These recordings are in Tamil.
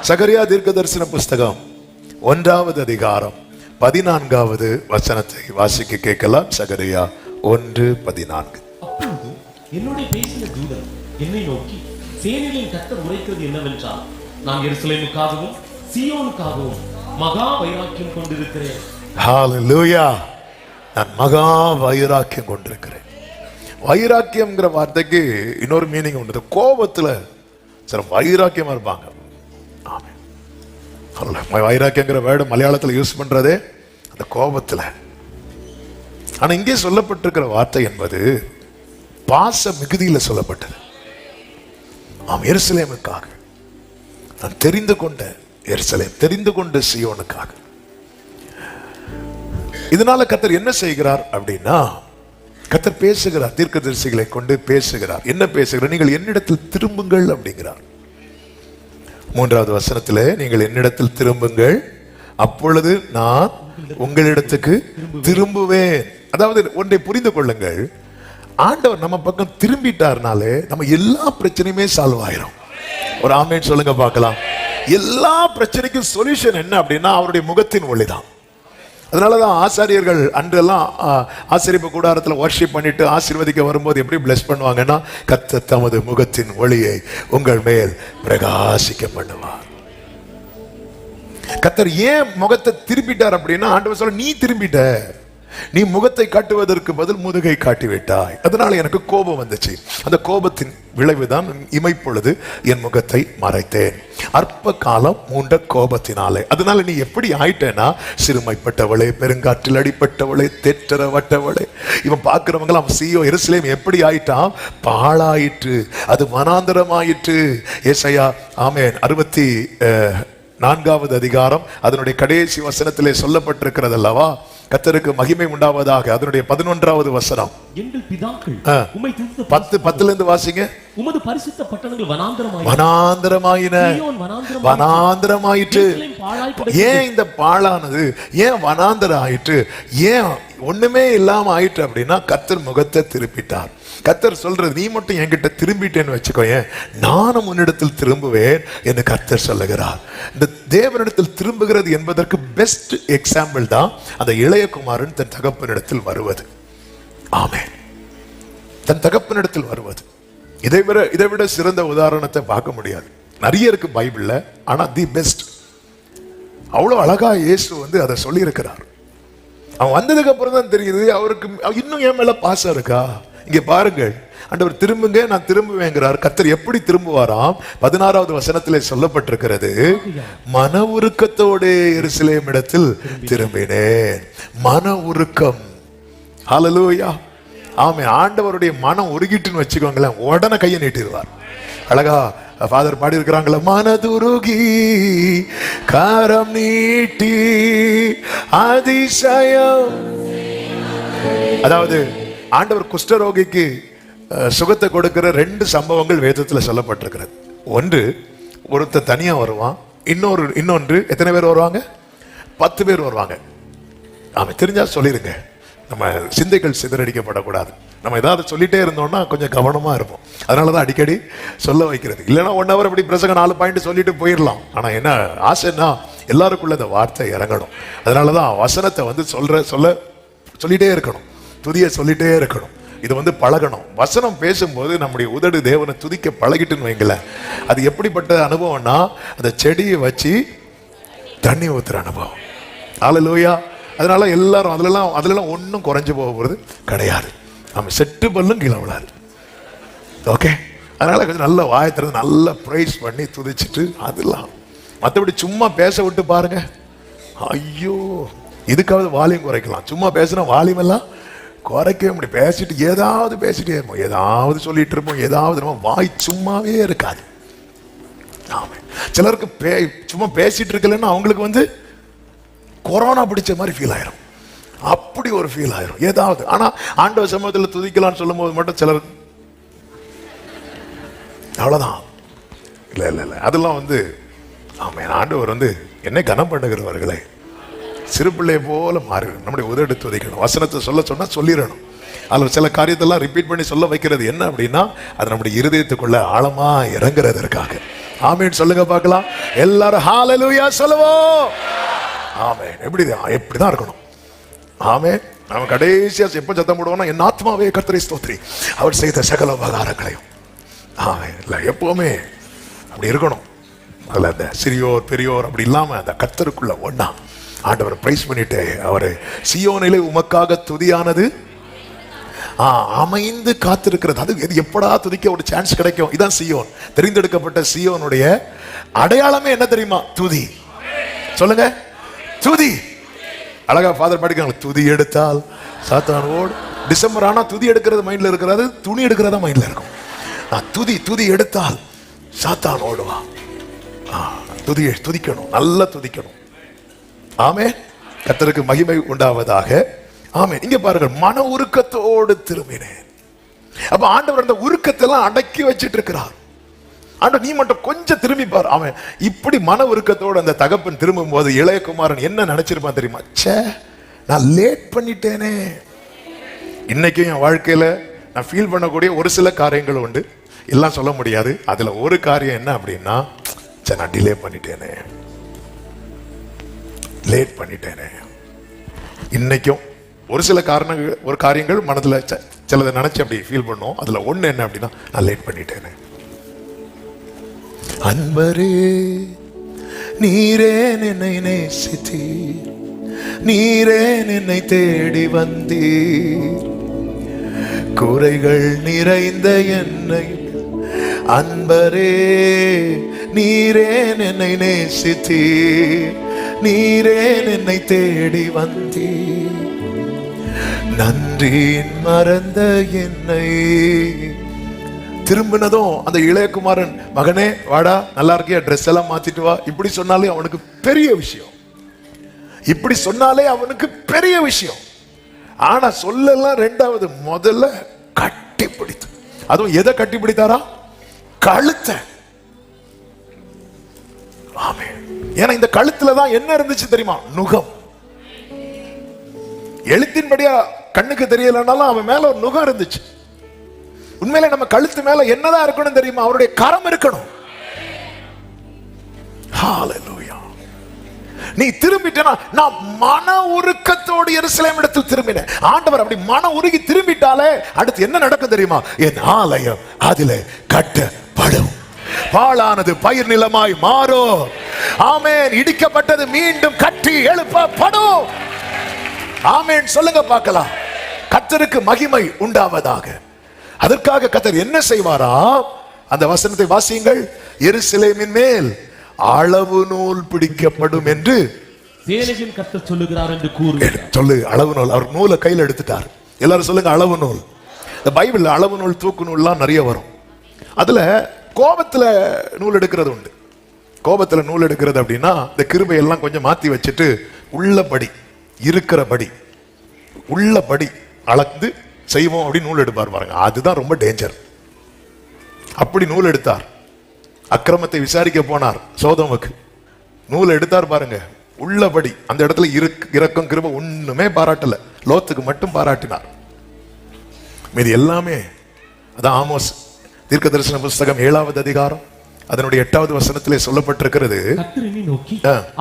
சகரியா தீர்க்கதரிசன புஸ்தகம் 1வது அதிகாரம் 14வது வசனத்தை வாசிக்க கேட்கலாம். சகரியா 1:14. அப்பொழுது என்னோட பேசின தூதன் என்னை நோக்கி, சேனைகளின் கர்த்தர் உரைக்கிறது என்னவென்றால், நான் எருசலேமுக்காகவும் சீயோனுக்காகவும் மகா வைராக்கியம் கொண்டிருக்கிறேன். ஹalleluya. நான் மகா வைராக்கியம் கொண்டிருக்கிறேன். வைராக்கியம்ங்கிற வார்த்தைக்கு இன்னொரு மீனிங் உண்டு. கோபத்துல சில வைராக்கியமா இருப்பாங்க. வைராக்கியங்கிற வேர்டு மலையாளத்தில் யூஸ் பண்றதே அந்த கோபத்துல. ஆனா இங்கே சொல்லப்பட்டிருக்கிற வார்த்தை என்பது பாச மிகுதியில சொல்லப்பட்டது. எருசலேமுக்காக நான் தெரிந்து கொண்ட எருசலேம், தெரிந்து கொண்ட சீயோனுக்காக. இதனால கர்த்தர் என்ன செய்கிறார் அப்படின்னா, கர்த்தர் பேசுகிறார், தீர்க்கதரிசிகளை கொண்டு பேசுகிறார். என்ன பேசுகிறார்? நீங்கள் என்னிடத்தில் திரும்புங்கள் அப்படிங்கிறார். 3வது வசனத்திலே, நீங்கள் என்னிடத்தில் திரும்புங்கள், அப்பொழுது நான் உங்களிடத்துக்கு திரும்புவேன். அதாவது ஒன்றை புரிந்து கொள்ளுங்கள், ஆண்டவர் நம்ம பக்கம் திரும்பிட்டார்னாலே நம்ம எல்லா பிரச்சனையுமே சால்வ் ஆயிரும். ஒரு ஆமென் சொல்லுங்க பார்க்கலாம். எல்லா பிரச்சனைக்கும் சொல்யூஷன் என்ன அப்படின்னா அவருடைய முகத்தின் ஒளிதான். அதனாலதான் ஆசாரியர்கள் அன்றெல்லாம் ஆசரிப்பு கூடாரத்தில் வர்ஷிப் பண்ணிட்டு ஆசீர்வதிக்க வரும்போது எப்படி பிளஸ் பண்ணுவாங்கன்னா, கர்த்தர் தமது முகத்தின் ஒளியை உங்கள் மேல் பிரகாசிக்க பண்ணுவார். கர்த்தர் ஏன் முகத்தை திரும்பிட்டார் அப்படின்னா, ஆண்டவர் சொல்ல, நீ திரும்பிட்ட, நீ முகத்தை காட்டுவதற்கு பதில் முதுகை காட்டி விட்டாய். அதனால எனக்கு கோபம் வந்துச்சு. அந்த கோபத்தின் விளைவுதான் இமைப்பொழுது என் முகத்தை மறைத்தேன். அற்ப காலம் மூண்ட கோபத்தினாலே. அதனால நீ எப்படி ஆயிட்டேன்னா, சிறுமைப்பட்டவளே, பெருங்காற்றில் அடிப்பட்டவளே, தேற்றரவட்டவளே. இவன் பார்க்கிறவங்க அவன் சீயோ எருசலேம் எப்படி ஆயிட்டான்? பாழாயிற்று, அது வனாந்தரமாயிற்று. ஏசாயா ஆமென் 64வது அதிகாரம் அதனுடைய கடைசி வசனத்திலே சொல்லப்பட்டிருக்கிறது அல்லவா? கர்த்தருக்கு மகிமை உண்டாவதாக. அதனுடைய 11வது வசனம், எங்கள் பிதாக்கள் உம்மை துதித்து 10ல இருந்து வாசிங்க. உமது பரிசுத்த பட்டணங்கள் வனாந்தரமாயின, வனாந்தரமாயிற்று. ஏன் இந்த பாழானது, ஏன் வனாந்தரம் ஆயிற்று, ஏன் ஒண்ணுமே இல்லாம ஆயிற்று அப்படின்னா, கர்த்தர் முகத்தை திருப்பிட்டார். கர்த்தர் சொல்றது, நீ மட்டும் என்கிட்ட திரும்பிட்டேன்னு வச்சுக்கோ, நானும் உன்னிடத்தில் திரும்புவேன் என்று கர்த்தர் சொல்லுகிறார். இந்த தேவனிடத்தில் திரும்புகிறது என்பதற்கு பெஸ்ட் எக்ஸாம்பிள் தான் அந்த இளையகுமாரன் தன் தகப்பனிடத்தில் வருவது. ஆமென். தன் தகப்பனிடத்தில் வருவது. இதை விட சிறந்த உதாரணத்தை பார்க்க முடியாது. நிறைய இருக்கு பைபிள்ல, ஆனா தி பெஸ்ட். அவ்வளவு அழகா இயேசு அதை சொல்லி இருக்கிறார். அவன் வந்ததுக்கு அப்புறம் தான் தெரியுது அவருக்கு இன்னும் என் மேல பாசம் இருக்கா. இங்க பாருங்கள், ஆண்டவர் திரும்புங்க, நான் திரும்புவேங்கிறார். கர்த்தர் எப்படி திரும்புவாராம்? 16வது வசனத்திலே சொல்லப்பட்டிருக்கிறது, மன உருக்கத்தோடு எருசலேம் இடத்தில் திரும்பினேன். மன உருக்கம். ஹல்லேலூயா. ஆமென். ஆண்டவருடைய மனம் உருகிட்டுன்னு வச்சுக்கோங்களேன், உடனே கையை நீட்டிடுவார். அழகா ஃபாதர் பாடி இருக்கிறாங்களா, மனதுருகி காரம் நீட்டி அதிசயம். அதாவது ஆண்டவர் குஷ்டரோகிக்கு சுகத்தை கொடுக்கிற 2 சம்பவங்கள் வேதத்தில் சொல்லப்பட்டிருக்கிறது. ஒன்று, ஒருத்தர் தனியா வருவான். இன்னொன்று எத்தனை பேர் வருவாங்க? 10 பேர் வருவாங்க. ஆமா, தெரிஞ்சா சொல்லிருங்க, நம்ம சிந்தைகள் சிதறடிக்கப்படக்கூடாது. நம்ம ஏதாவது சொல்லிட்டே இருந்தோம்னா கொஞ்சம் கவனமா இருப்போம். அதனாலதான் அடிக்கடி சொல்ல வைக்கிறது. இல்லைன்னா 1 hour அப்படி பிரசங்க 4 பாயிண்ட் சொல்லிட்டு போயிடலாம். ஆனா என்ன ஆசைன்னா, எல்லாருக்குள்ள இந்த வார்த்தை இறங்கணும். அதனாலதான் வசனத்தை சொல்லிட்டே இருக்கணும், துதிய சொல்லிட்டே இருக்கணும். இது பழகணும். வசனம் பேசும்போது நம்முடைய உதடு தேவனை துதிக்க பழகிட்டுன்னு வைங்களேன், அது எப்படிப்பட்ட அனுபவம்னா, அந்த செடியை வச்சு தண்ணி ஊத்துற அனுபவம். ஹல்லேலூயா. அதனால எல்லாரும் அதுலலாம் ஒன்றும் குறைஞ்சு போகிறது கிடையாது. நம்ம செட்டு பல்லும் கீழே விழாது. ஓகே. அதனால கொஞ்சம் நல்ல வாயத்திறது, நல்ல ப்ரைஸ் பண்ணி துதிச்சுட்டு அதெல்லாம். மற்றபடி சும்மா பேச விட்டு பாருங்க, ஐயோ, இதுக்காவது வால்யூம் குறைக்கலாம். சும்மா பேசுனா வால்யூம் எல்லாம் குறைக்கவே முடியும். பேசிட்டே இருப்போம், ஏதாவது சொல்லிட்டு இருப்போம், ஏதாவது வாய் சும்மாவே இருக்காது. ஆமா, சிலருக்கு சும்மா பேசிட்டு இருக்கலன்னா அவங்களுக்கு கொரோனா பிடிச்ச மாதிரி ஃபீல் ஆயிரும். அப்படி ஒரு ஃபீல் ஆயிரும் ஏதாவது. ஆனா ஆண்டவர் சமூகத்தில் துதிக்கலாம்னு சொல்லும் போது மட்டும் சிலர் அவ்வளவுதான். இல்ல அதெல்லாம் ஆமா, ஆண்டவர் என்னை கனம் பண்ணுகிறவர்களை சிறு பிள்ளை போல மாறி நம்முடைய உதடு துதிக்கணும். வசனத்தை சொன்னா சொல்லிடணும். அதில் சில காரியத்தெல்லாம் ரிப்பீட் பண்ணி சொல்ல வைக்கிறது என்ன அப்படின்னா, அது நம்முடைய இருதயத்துக்குள்ள ஆழமா இறங்குறதற்காக. ஆமென் சொல்லுங்க பார்க்கலாம். எல்லாரும் ஹalleluya சொல்லுவோம். ஆமென். எப்படிதான் இருக்கணும். ஆமென். நம்ம கடைசியா எப்ப சத்தம் போடுவோம்னா, என் ஆத்மாவே கர்த்தரை ஸ்தோத்திரி, அவர் செய்த சகல உபகாரங்களையும். ஆமென். இல்ல எப்பவுமே அப்படி இருக்கணும். அந்த சிறியோர் பெரியோர் அப்படி இல்லாம அந்த கர்த்தருக்குள்ள ஒண்ணா ஆண்டவரை பிரைஸ் பண்ணிட்டு, அவரை சீயோனிலே உமக்காக துதியானது அமைந்து காத்திருக்கிறது. அது எப்படா துதிக்க ஒரு சான்ஸ் கிடைக்கும். இதான் சீயோன். தெரிந்தெடுக்கப்பட்ட சீயோனுடைய அடையாளமே என்ன தெரியுமா? துதி. சொல்லுங்க, துதி. அழகா ஃபாதர் படிக்கிறாங்க, துதி எடுத்தால் சாத்தான் ஓடு. டிசம்பர் ஆனா துதி எடுக்கிறது மைண்ட்ல இருக்கிறது, துணி எடுக்கிறதா மைண்ட்ல இருக்கும். துதி எடுத்தால் சாத்தான் ஓடுவா. துதிக்கணும், நல்லா துதிக்கணும். ஆமே. கர்த்தருக்கு மகிமை உண்டாவதாக. ஆமே. இங்க பாருங்க, மன உருக்கத்தோடு திரும்பினேன். அப்ப ஆண்டவர் அந்த உருக்கத்தெல்லாம் அடக்கி வச்சிட்டு இருக்கிறார். ஆண்டவர், நீ மட்டும் கொஞ்சம் திரும்பி பாரு. அவன் இப்படி மன உருக்கத்தோடு அந்த தகப்பன் திரும்பும் போது இளையகுமாரன் என்ன நினைச்சிருப்பான் தெரியுமா? ச்சே, நான் லேட் பண்ணிட்டேனே. இன்னைக்கும் என் வாழ்க்கையில நான் ஃபீல் பண்ணக்கூடிய ஒரு சில காரியங்கள் உண்டு, எல்லாம் சொல்ல முடியாது. அதுல ஒரு காரியம் என்ன அப்படின்னா, நான் டிலே பண்ணிட்டேனே, லேட் பண்ணிட்டேனே. இன்னைக்கும் ஒரு சில காரியங்கள் மனதுல சிலதை நினைச்சு அப்படி ஃபீல் பண்ணோம். அதுல ஒண்ணு என்ன அப்படின்னா, நான் லேட் பண்ணிட்டேனே. அன்பரே, நீரே என்னை நேசித்தீர், நீரே என்னை தேடி வந்தீர், குறைகள் நிறைந்த என்னை. அன்பரே, நீரே என்னை நேசித்தீர், நீரே என்னை தேடி வந்தீர், நன்றி மறந்த என்னை. திரும்பினதும் அந்த இளையகுமாரன், மகனே வாடா, நல்லா இருக்கியா, ட்ரெஸ் எல்லாம் மாத்திட்டு வா, இப்படி சொன்னாலே அவனுக்கு பெரிய விஷயம். இப்படி சொன்னாலே அவனுக்கு பெரிய விஷயம். ஆனா சொல்லலாம் ரெண்டாவது, முதல்ல கட்டி பிடித்து. அதுவும் எதை கட்டி பிடித்தாரா? கழுத்தை. ஆமே. ஏன்னா இந்த கழுத்துல தான் என்ன இருந்துச்சு தெரியுமா? நுகம். எழுத்தின்படியா கண்ணுக்கு தெரியலனாலும் அவன் மேல ஒரு நுகம் இருந்துச்சு. உண்மையிலே நம்ம கழுத்து மேல என்னதான் இருக்கணும் தெரியுமா? அவருடைய கரம் இருக்கணும். ஹalleluya. நீ திரும்பிட்டேனா, நான் மன உருக்கத்தோடு எருசலேம் இடத்தில் திரும்பினேன். ஆண்டவர் அப்படி மன உருகி திரும்பிட்டாலே அடுத்து என்ன நடக்கும் தெரியுமா? என் ஆலயம் அதிலே கட்டப்படும், பாழானது பயிர் நிலமாய் மாறும். ஆமென். இடிக்கப்பட்டது மீண்டும் கட்டி எழுப்பப்படும். ஆமென் சொல்லுங்க பார்க்கலாம். கர்த்தருக்கு மகிமை உண்டாவதாக. அதற்காக கர்த்தர் என்ன செய்வாரா? அந்த வசனத்தை வாசியுங்கள். எருசலேமின் மேல் அளவு நூல் பிடிக்கப்படும் என்று சேனைகளின் கர்த்தர் சொல்லுகிறார் என்று கூறுகிறார். சொல்லு, அளவு நூல். அவர் நூலை கையில் எடுத்துட்டார். எல்லாரும் சொல்லுங்க, அளவு நூல். இந்த பைபிள்ல அளவு நூல், தூக்கு நூல்லாம் நிறைய வரும். அதுல கோபத்துல நூல் எடுக்கிறது உண்டு. கோபத்துல நூல் எடுக்கிறது அப்படின்னா, இந்த கிருபை எல்லாம் கொஞ்சம் மாத்தி வச்சுட்டு உள்ளபடி இருக்கிறபடி உள்ளபடி அளந்து செய்வோம் அப்படி நூல் எடுப்பார் பாருங்க. அதுதான் ரொம்ப டேஞ்சர். அப்படி நூல் எடுத்தார். அக்கிரமத்தை விசாரிக்க போனார் சோதோமுக்கு. நூல் எடுத்தார் பாருங்க, உள்ளபடி. அந்த இடத்துல இரக்கம் கிருபை ஒண்ணுமே பாராட்டல, லோத்துக்கு மட்டும் பாராட்டினார். மீது எல்லாமே. அதான் ஆமோஸ் தீர்க்க தரிசன புஸ்தகம் 7வது அதிகாரம் அதனுடைய 8வது வசனத்திலே சொல்லப்பட்டிருக்கிறது. கர்த்தர் என்னை நோக்கி,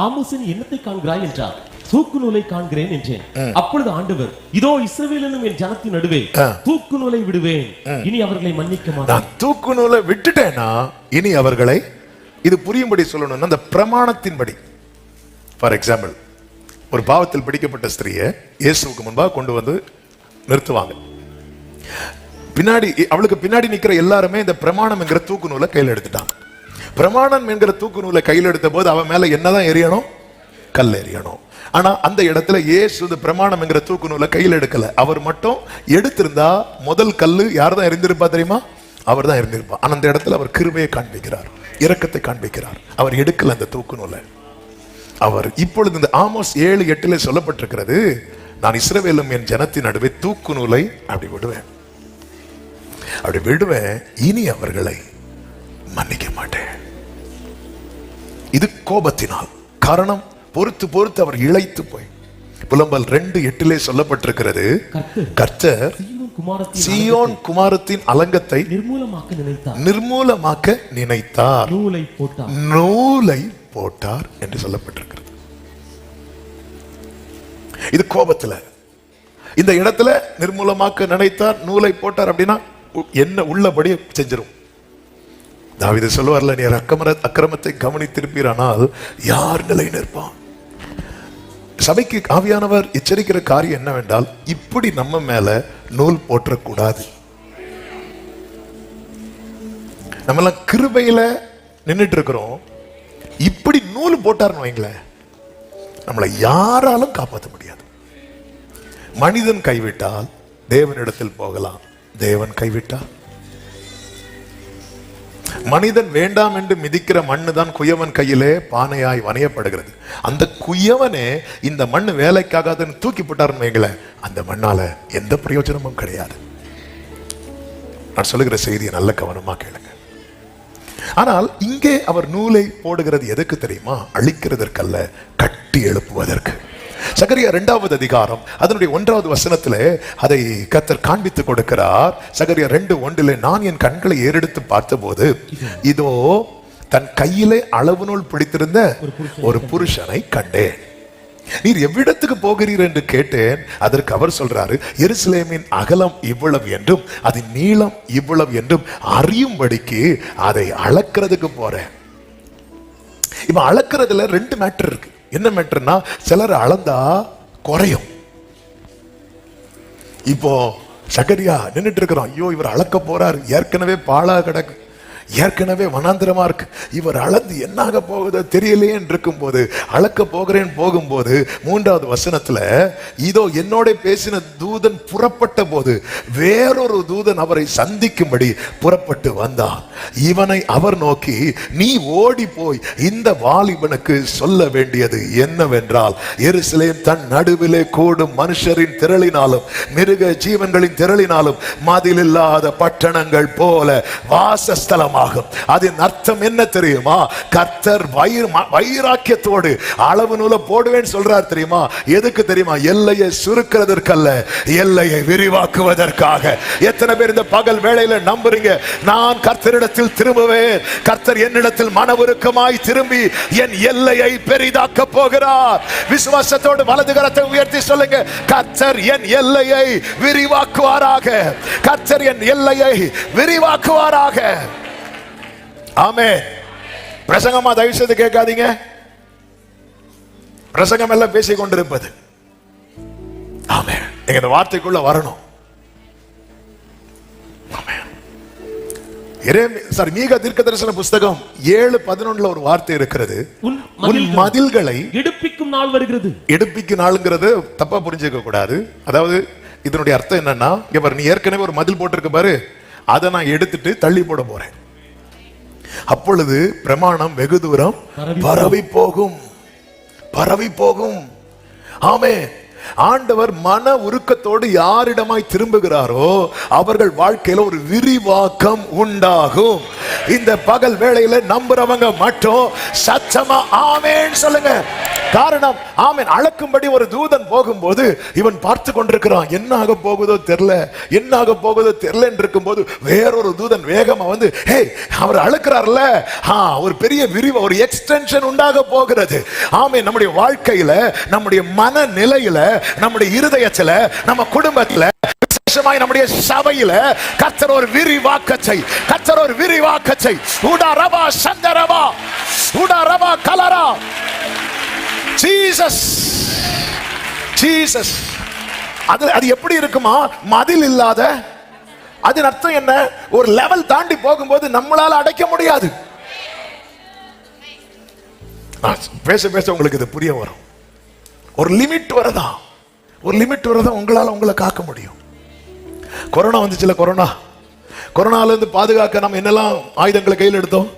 ஆமோஸின் என்னத்தை காண்கிறாய் என்றார். தூக்கு நூலை காண்கிறேன் என்றேன். அப்பொழுது ஆண்டவர், இதோ இஸ்ரவேலிலும் என் ஜனத்தின் நடுவே தூக்கு நூலை விடுவேன், இனி அவர்களை மன்னிக்க மாட்டேன். நான் தூக்கு நூலை விட்டுட்டேனா இனி அவர்களை, இது புரியும்படி சொல்லணும்னா, அந்த பிரமாணத்தின்படி. ஃபார் எக்ஸாம்பிள், ஒரு பாவத்தில் பிடிக்கப்பட்ட ஸ்திரியை இயேசுவுக்கு முன்பாக கொண்டு வந்து நிறுத்துவாங்க. பின்னாடி அவளுக்கு பின்னாடி நிக்கிற எல்லாருமே இந்த பிரமாணம் என்கிற தூக்கு நூலை கையில் எடுத்துட்டாங்க. பிரமாணம் என்கிற தூக்கு நூலை கையில் எடுத்த போது அவன் மேல என்னதான் எரியணும்? கல் எறியணும். ஆனா அந்த இடத்துல இயேசு இந்த பிரமாணம் என்கிற தூக்கு நூலை கையில் எடுக்கல. அவர் மட்டும் எடுத்திருந்தா முதல் கல்லு யார் தான் எரிந்திருப்பா தெரியுமா? அவர் தான் எரிந்திருப்பா. ஆனா அந்த இடத்துல அவர் கிருபையை காண்பிக்கிறார், இரக்கத்தை காண்பிக்கிறார். அவர் எடுக்கல அந்த தூக்கு நூலை. அவர் இப்பொழுது இந்த ஆமோஸ் 7:8 சொல்லப்பட்டிருக்கிறது, நான் இஸ்ரவேலும் என் ஜனத்தின் நடுவே தூக்கு நூலை அப்படி விடுவேன், அப்படி விடுவேன், இனி அவர்களை மன்னிக்க மாட்டேன். இது கோபத்தினால். காரணம், பொறுத்து பொறுத்து அவர் இளைத்து போய். புலம்பல் 2:8 சொல்லப்பட்டிருக்கிறது, கர்த்தர் சீயோன் குமாரத்தின் அலங்கத்தை நிர்மூலமாக்க நினைத்தார், நூலை போட்டார் என்று சொல்லப்பட்டிருக்கிறது. இது கோபத்துல இந்த இடத்துல நிர்மூலமாக்க நினைத்தார், நூலை போட்டார் அப்படின்னா என்ன உள்ளபடி செஞ்சிரும். தாவீது சொல்லுவார்ல, நீ அக்கிரமத்தை கவனித்திருப்பீரானால் யார் நிலை நிற்பான்? சபைக்கு ஆவியானவர் எச்சரிக்கிற காரியம் என்னவென்றால், இப்படி நம்ம மேல நூல் போற்றக்கூடாது. நம்ம எல்லாம் கிருபையில நின்றுட்டு இருக்கிறோம், இப்படி நூல் போட்டாருன்னு வைங்களேன், நம்மளை யாராலும் காப்பாற்ற முடியாது. மனிதன் கைவிட்டால் தேவனிடத்தில் போகலாம், தேவன் கைவிட்டால் மனிதன் வேண்டாம் என்று மிதிக்கிற மண்ணு தான் குயவன் கையிலே பானையாய் வணையப்படுகிறது. அந்த குயவனே இந்த மண்ணு வேலைக்காகாதுன்னு தூக்கி போட்டாருன்னு வைங்களேன், அந்த மண்ணால எந்த பிரயோஜனமும் கிடையாது. நான் சொல்லுகிற செய்தியை நல்ல கவனமா கேளுங்க. ஆனால் இங்கே அவர் நூலை போடுகிறது எதுக்கு தெரியுமா? அழிக்கிறதற்கல்ல, கட்டி எழுப்புவதற்கு. சகரியா 2வது அதிகாரம் அதனுடைய 1வது வசனத்திலே அதை கர்த்தர் காண்பித்து கொடுக்கிறார். சகரியா 2:1 நான் என் கண்களை ஏறெடுத்து பார்த்தபோது இதோ தன் கையிலே அளவு நூல் பிடித்திருந்த ஒரு புருஷனை கண்டேன். நீர் எவ்விடத்துக்கு போகிறீர் என்று கேட்டேன். அதற்கு அவர் சொல்றாரு, எருசலேமின் அகலம் இவ்வளவு என்றும் அதன் நீளம் இவ்வளவு என்றும் அறியும்படிக்கு அதை அளக்கிறதுக்கு போறேன். இப்ப அளக்கிறதுல 2 மேட்டர் இருக்கு. என்ன மேட்டர்னா, சிலர் அளந்தா குறையும். இப்போ சகரியா நின்றுட்டு இருக்கிறோம், ஐயோ இவர் அளக்க போறாரு, ஏற்கனவே பாழா கிடக்கு, ஏற்கனவே வனாந்திரமா இருக்கு, இவர் அளந்து என்னாக போகுதோ தெரியலையே இருக்கும் போது அளக்க போகிறேன் போகும்போது 3வது வசனத்துல இதோ என்னோட பேசின தூதன் புறப்பட்ட போது வேறொரு தூதன் அவரை சந்திக்கும்படி புறப்பட்டு வந்தான். இவனை அவர் நோக்கி, நீ ஓடி போய் இந்த வாலிபனுக்கு சொல்ல வேண்டியது என்னவென்றால், எருசலேம் தன் நடுவிலே கூடும் மனுஷரின் திரளினாலும் மிருக ஜீவன்களின் திரளினாலும் மதில் இல்லாத பட்டணங்கள் போல வாசஸ்தலமா. அதன் அர்த்தம் என்ன தெரியுமா? கர்த்தர் வைராக்கியத்தோடு அளவு நூலை போடுவேன் சொல்றார் தெரியுமா? எதுக்கு தெரியுமா? எல்லையை சுருக்கிறதற்கல்ல, எல்லையை விரிவாக்குவதற்காக. எத்தனை பேர் இந்த பகல் வேளையில நம்புறீங்க, நான் கர்த்தரிடத்தில் திரும்புவேன், கர்த்தர் என்னிடத்தில் மனவுருக்கமாய் திரும்பி என் எல்லையை பெரிதாக்க போகிறார்? விசுவாசத்தோடு வலது கரத்தை உயர்த்தி சொல்லுங்க, கர்த்தர் என் எல்லையை விரிவாக்குவாராக, கர்த்தர் என் எல்லையை விரிவாக்குவாராக. ஆமென். பிரசங்கமா தயவு செய்து கேட்காதீங்க, பிரசங்கம் எல்லாம் பேசிக் கொண்டிருப்பது. ஆமென். நீங்க இந்த வார்த்தைக்குள்ள வரணும். ஆமென். மீகா தீர்க்கதரிசன புஸ்தகம் 7:11 ஒரு வார்த்தை இருக்கிறது, உன் மதில்களை எடுப்பிக்கும் நாள் வருகிறது. எடுப்பிக்கும் நாளுங்கிறது தப்பா புரிஞ்சுக்க கூடாது. அதாவது இதனுடைய அர்த்தம் என்னன்னா, இங்க பாரு, நீ ஏற்கனவே ஒரு மதில் போட்டிருக்க பாரு, அதை நான் எடுத்துட்டு தள்ளி போட போறேன். அப்பொழுது பிரமாணம் வெகு தூரம் பரவி போகும், பரவி போகும். ஆமென். ஆண்டவர் மன உருக்கத்தோடு யாரிடமாய் திரும்புகிறாரோ அவர்கள் வாழ்க்கையில ஒரு விரிவாக்கம் உண்டாகும். இந்த பகல் வேளையில நம்புறவங்க மட்டும் சத்தமா ஆமென் சொல்லுங்க. காரணம், ஆமென். அளக்கும்படி ஒரு தூதன் போகும்போது இவன் பார்த்து கொண்டிருக்கிறான், என்ன ஆக போகுதோ தெரியல, என்ன ஆக போகுதோ தெரியல என்று இருக்கும்போது வேறொரு தூதன் வேகமா வந்து, ஹே, அவர் அளக்கிறார்ல, ஒரு பெரிய விரிவு, ஒரு எக்ஸ்டென்ஷன் உண்டாக போகிறது. ஆமென். நம்முடைய வாழ்க்கையில, நம்முடைய மன நிலையில, நம்முடைய இருதயத்துல, நம்ம குடும்பத்துல, நம்முடைய சபையில கர்த்தர் ஒரு விரிவாக்கத்தை, கர்த்தர் ஒரு விரிவாக்கத்தை, உடா ரபா சந்தரபா, உடா ரபா கலரா, ஜீசஸ், ஜீசஸ். அது எப்படி இருக்குமா? மதில் இல்லாத. அதன் அர்த்தம் என்ன? ஒரு லெவல் தாண்டி போகும்போது நம்மளால அடைக்க முடியாது. பேச பேச உங்களுக்கு இது புரிய வரும். ஒரு லிமிட் வரதா, ஒரு லிமிட் வரதா உங்களால உங்களை காக்க முடியும். கொரோனா வந்துச்சுல, கொரோனால இருந்து பாதுகாக்க நம்ம என்னெல்லாம் ஆயுதங்களை கையில் எடுத்தோம்?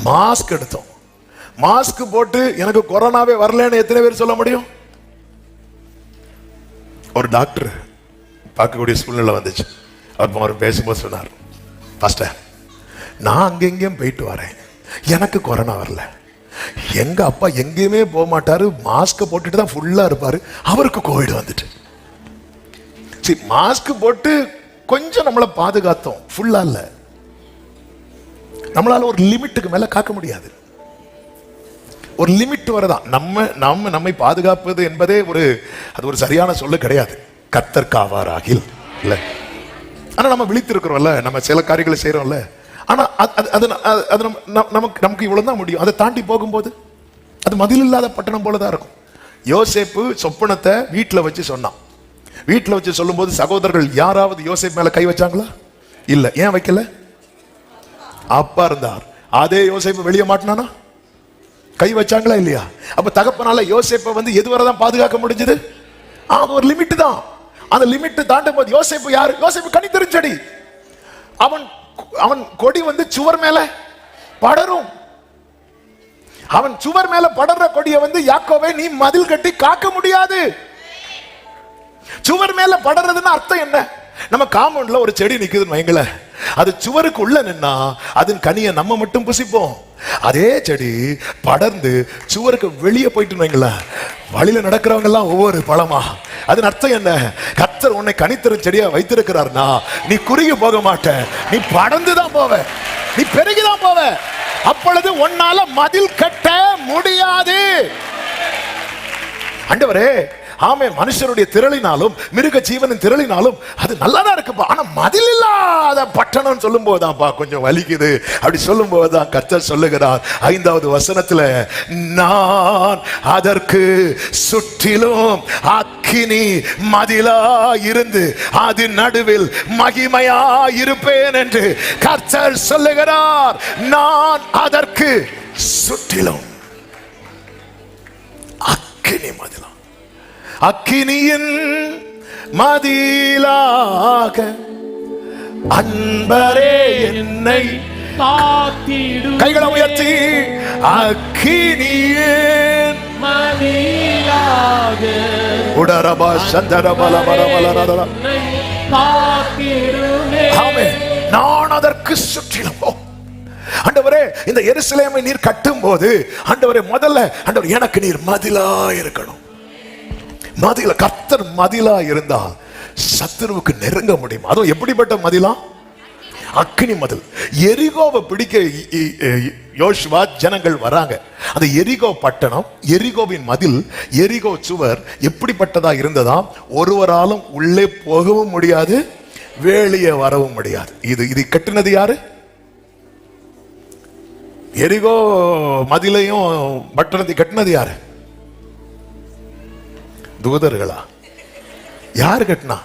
மாஸ்க் எடுத்தோம். மாஸ்க் போட்டு எனக்கு கொரோனாவே வரலன்னு எத்தனை பேர் சொல்ல முடியும்? ஒரு டாக்டர் பார்க்கக்கூடிய சூழ்நிலை வந்துச்சு. அவர் பேசும்போது சொன்னார், பாஸ்டர், நான் அங்கெங்கேயும் போயிட்டு வரேன், எனக்கு கொரோனா வரல. எங்க அப்பா எங்கேயுமே போக மாட்டாரு, மாஸ்க் போட்டுட்டு தான் ஃபுல்லா இருப்பாரு, அவருக்கு கோவிட் வந்துட்டு. மாஸ்க் போட்டு கொஞ்சம் நம்மளை பாதுகாத்தோம், ஃபுல்லா இல்ல. நம்மளால ஒரு லிமிட்டுக்கு மேல காக்க முடியாது. ஒரு லிமிட் வரதான். நம்மை பாதுகாப்பது என்பதே அது ஒரு சரியான சொல்லு கிடையாது. கர்த்தர் காவாராகில் இல்ல. ஆனா நம்ம விழித்திருக்கிறோம்ல, நம்ம சில காரியங்களை செய்யறோம்ல. ஆனா அது நமக்கு இவ்வளவுதான் முடியும். அதை தாண்டி போகும்போது அது மதில் இல்லாத பட்டணம் போலதான் இருக்கும். யோசேப்பு சொப்பனத்தை வீட்டுல வச்சு சொன்னான். வீட்டுல வச்சு சொல்லும் போது சகோதரர்கள் யாராவது யோசேப்பு மேல கை வச்சாங்களா? இல்ல. ஏன் வைக்கல? அப்பா இருந்தார். அதே யோசேப்பு வெளியே மாட்டினானா? கை வச்சாங்களா இல்லையா? அப்ப தகப்பனால யோசேப்பை எதுவரைதான் பாதுகாக்க முடிஞ்சது? அது ஒரு லிமிட் தான். அந்த லிமிட் தாண்டும் போது யோசேப்பு யாரு? யோசேப்பு கனித்தெரிஞ்செடி. அவன் கொடி சுவர் மேல படரும். அவன் சுவர் மேல படற கொடியை யாக்கோவே நீ மதில் கட்டி காக்க முடியாது. சுவர் மேல படறதுன்னு அர்த்தம் என்ன? நம்ம காம்பவுண்ட்ல ஒரு செடி நிக்குதுன்னு வைங்கள, அது சுவருக்கு உள்ள நின்னா அதன் கனியை நம்ம மட்டும் புசிப்போம். அதே செடி படர்ந்து சுவருக்கு வெளியே போயிட்டு வைங்கள, வழியில நடக்கிறவங்க எல்லாம் ஒவ்வொரு பழமா. அதன் அர்த்தம் என்ன? கர்த்தர் உன்னை கனித்தரும் செடியா வைத்திருக்கிறார்னா நீ குறுகி போக மாட்ட, நீ படர்ந்துதான் போவ, நீ பெருகிதான் போவ. அப்பொழுது உன்னால மதில் கட்ட முடியாது. ஆண்டவரே, ஆமே, மனுஷருடைய திரளினாலும் மிருக ஜீவனின் திரளினாலும் அது நல்லாதான் இருக்குப்பா. ஆனா மதில் இல்லாத பட்டணம் சொல்லும் போதுதான்ப்பா கொஞ்சம் வலிக்குது. அப்படி சொல்லும் போதுதான் கர்த்தர் சொல்லுகிறார் 5வது வசனத்துல, நான் அதற்கு சுற்றிலும் அக்கினி மதிலா இருந்து அது நடுவில் மகிமையா இருப்பேன் என்று கர்த்தர் சொல்லுகிறார். நான் அதற்கு சுற்றிலும் அக்கினி மதிலா, அக்கினியின் மதிலாக அன்பரே என்னை காத்திடும். கைகளை உயர்த்தி, அக்கினியின் மதிலாக உடரபா சந்தரபலபலபலரதரா காத்திடுமே. ஆமென். நான் அதற்கு சுற்றிலும். ஆண்டவரே, இந்த எருசலேமை நீர் கட்டும் போது ஆண்டவரே, முதல்ல ஆண்டவர் எனக்கு நீர் மதிலா இருக்கணும். மதில கர்த்தர் மதிலா இருந்தால் சத்துருவுக்கு நெருங்க முடியும். அதுவும் எப்படிப்பட்ட மதிலா? அக்கினி மதில். எரிகோவை பிடிக்க யோசுவா ஜனங்கள் வராங்க. அந்த எரிகோ பட்டணம், எரிகோவின் மதில், எரிகோ சுவர் எப்படிப்பட்டதா இருந்ததா? ஒருவராலும் உள்ளே போகவும் முடியாது, வெளியே வரவும் முடியாது. இது கட்டினது யாரு? எரிகோ மதிலையும் பட்டணத்தை கட்டினது யாரு? தூதர்களா? யார் கட்டினா?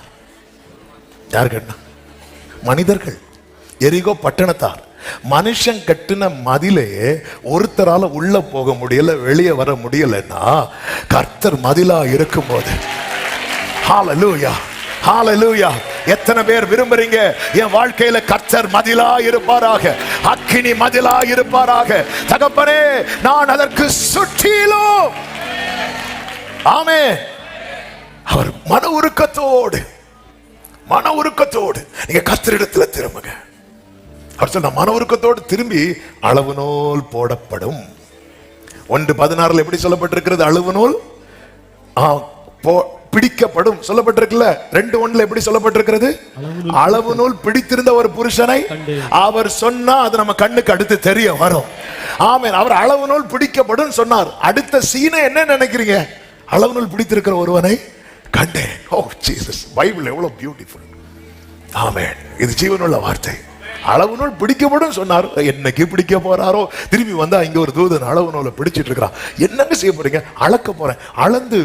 யார் கட்டினா? மனிதர்கள். எரிகோ பட்டணத்தார். மனுஷன் கட்டின மதிலே ஒருத்தரால உள்ள போக முடியல, வெளியே வர முடியலன்னா கர்த்தர் மதிலா இருக்கும் போது, ஹalleluya, ஹalleluya. எத்தனை பேர் விரும்புறீங்க என் வாழ்க்கையில கர்த்தர் மதிலா இருப்பாராக, அக்கினி மதிலா இருப்பாராக? தகப்பனே, நான் அதற்கு சுற்றிலும். ஆமென். அவர் மன உருக்கத்தோடு நீங்க கர்த்தரிடத்துல திரும்புங்க. அவர் சொன்ன மன உருக்கத்தோடு திரும்பி அளவு நூல் போடப்படும். 1:16 எப்படி சொல்லப்பட்டிருக்கிறது? அளவு நூல் பிடிக்கப்படும் சொல்லப்பட்டிருக்குல்ல. 2:1 எப்படி சொல்லப்பட்டிருக்கிறது? அளவு நூல் பிடித்திருந்த ஒரு புருஷனை அவர் சொன்னா அது நம்ம கண்ணுக்கு அடுத்து தெரிய வரும். ஆமென். அவர் அளவு நூல் பிடிக்கப்படும் சொன்னார். அடுத்த சீனை என்ன நினைக்கிறீங்க? அளவு நூல் பிடித்திருக்கிற ஒருவனை கண்டேன். ஓ ஜீசஸ், பைபிள் எவ்வளவு பியூட்டிஃபுல். ஆமென். இது ஜீவனுள்ள வார்த்தை. அளவு நூல் பிடிக்கப்படும் சொன்னார். என்னைக்கு பிடிக்க போறாரோ? திரும்பி வந்தா இங்க ஒரு தூதன் அளவு நூலை பிடிச்சிட்டு இருக்கிறான். என்னங்க செய்ய போறீங்க? அளக்க போறேன். அளந்து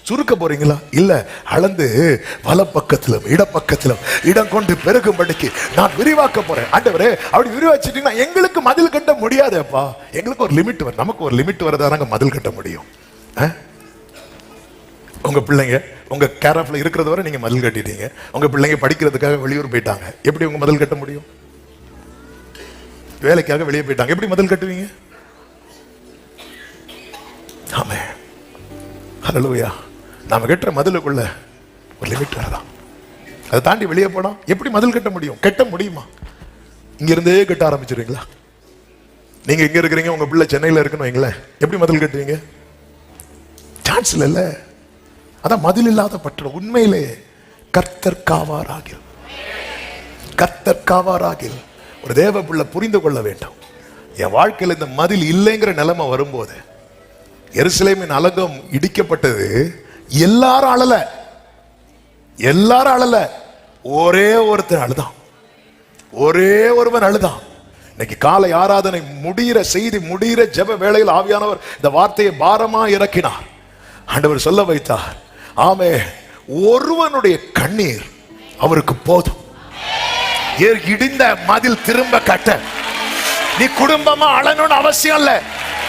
சுருக்க போறீங்களா? இல்ல, அளந்து வலப்பக்கத்திலும் இடப்பக்கத்திலும் இடம் கொண்டு பெருகும்படிக்கு நான் விரிவாக்க போறேன். ஆண்டவரே, அப்படி விரிவாச்சிட்டீங்கன்னா எங்களுக்கு மதில் கட்ட முடியாதேப்பா. எங்களுக்கு ஒரு லிமிட் வரும். நமக்கு ஒரு லிமிட் வரதானாங்க மதில் கட்ட முடியும். உங்க பிள்ளைங்க உங்க கேர் ஆஃப்ல இருக்கிறது வரை நீங்க மதில் கட்டிட்டீங்க. உங்க பிள்ளைங்க படிக்கிறதுக்காக வெளியூர் போயிட்டாங்க. எப்படி உங்க மதில் கட்ட முடியும்? வேலைக்காக வெளியே போயிட்டாங்க. எப்படி மதில் கட்டுவீங்க? ஆமென். ஹல்லேலூயா. நாம கட்டுற மதிலுக்குள்ள ஒரு லிமிட் வரலாம். அதை தாண்டி வெளியே போனா எப்படி மதில் கட்ட முடியும்? கட்ட முடியுமா? இங்க இருந்தே கட்ட ஆரம்பிச்சிருவீங்களா? நீங்க எங்க இருக்கிறீங்க, உங்க பிள்ளை சென்னையில இருக்குன்னு வைங்களேன், எப்படி மதில் கட்டுவீங்க? சான்ஸ் இல்ல. அதான் மதில் இல்லாத பட்டணம். உண்மையிலே கர்த்தர் காவாராகில். கர்த்தர் காவாராகில். ஒரு தேவ பிள்ளை புரிந்து கொள்ள வேண்டும், என் வாழ்க்கையில் இந்த மதில் இல்லைங்கிற நிலைமை வரும்போது, எருசலேமின் அலங்கம் இடிக்கப்பட்டது, எல்லாரும் அழல, எல்லாரும் அழல, ஒரே ஒருத்தன் அழுதான், ஒரே ஒருவன் அழுதான். இன்னைக்கு காலை ஆராதனை முடிகிற செய்தி முடிகிற ஜெப வேளையில் ஆவியானவர் இந்த வார்த்தையை பாரமா இறக்கினார். ஆண்டவர் சொல்ல வைத்தார், ஆமே, ஒருவனுடைய கண்ணீர் அவருக்கு போதும். இடிந்த மதில் திரும்ப கட்ட நீ குடும்பமா அழணும்னு அவசியம் இல்ல.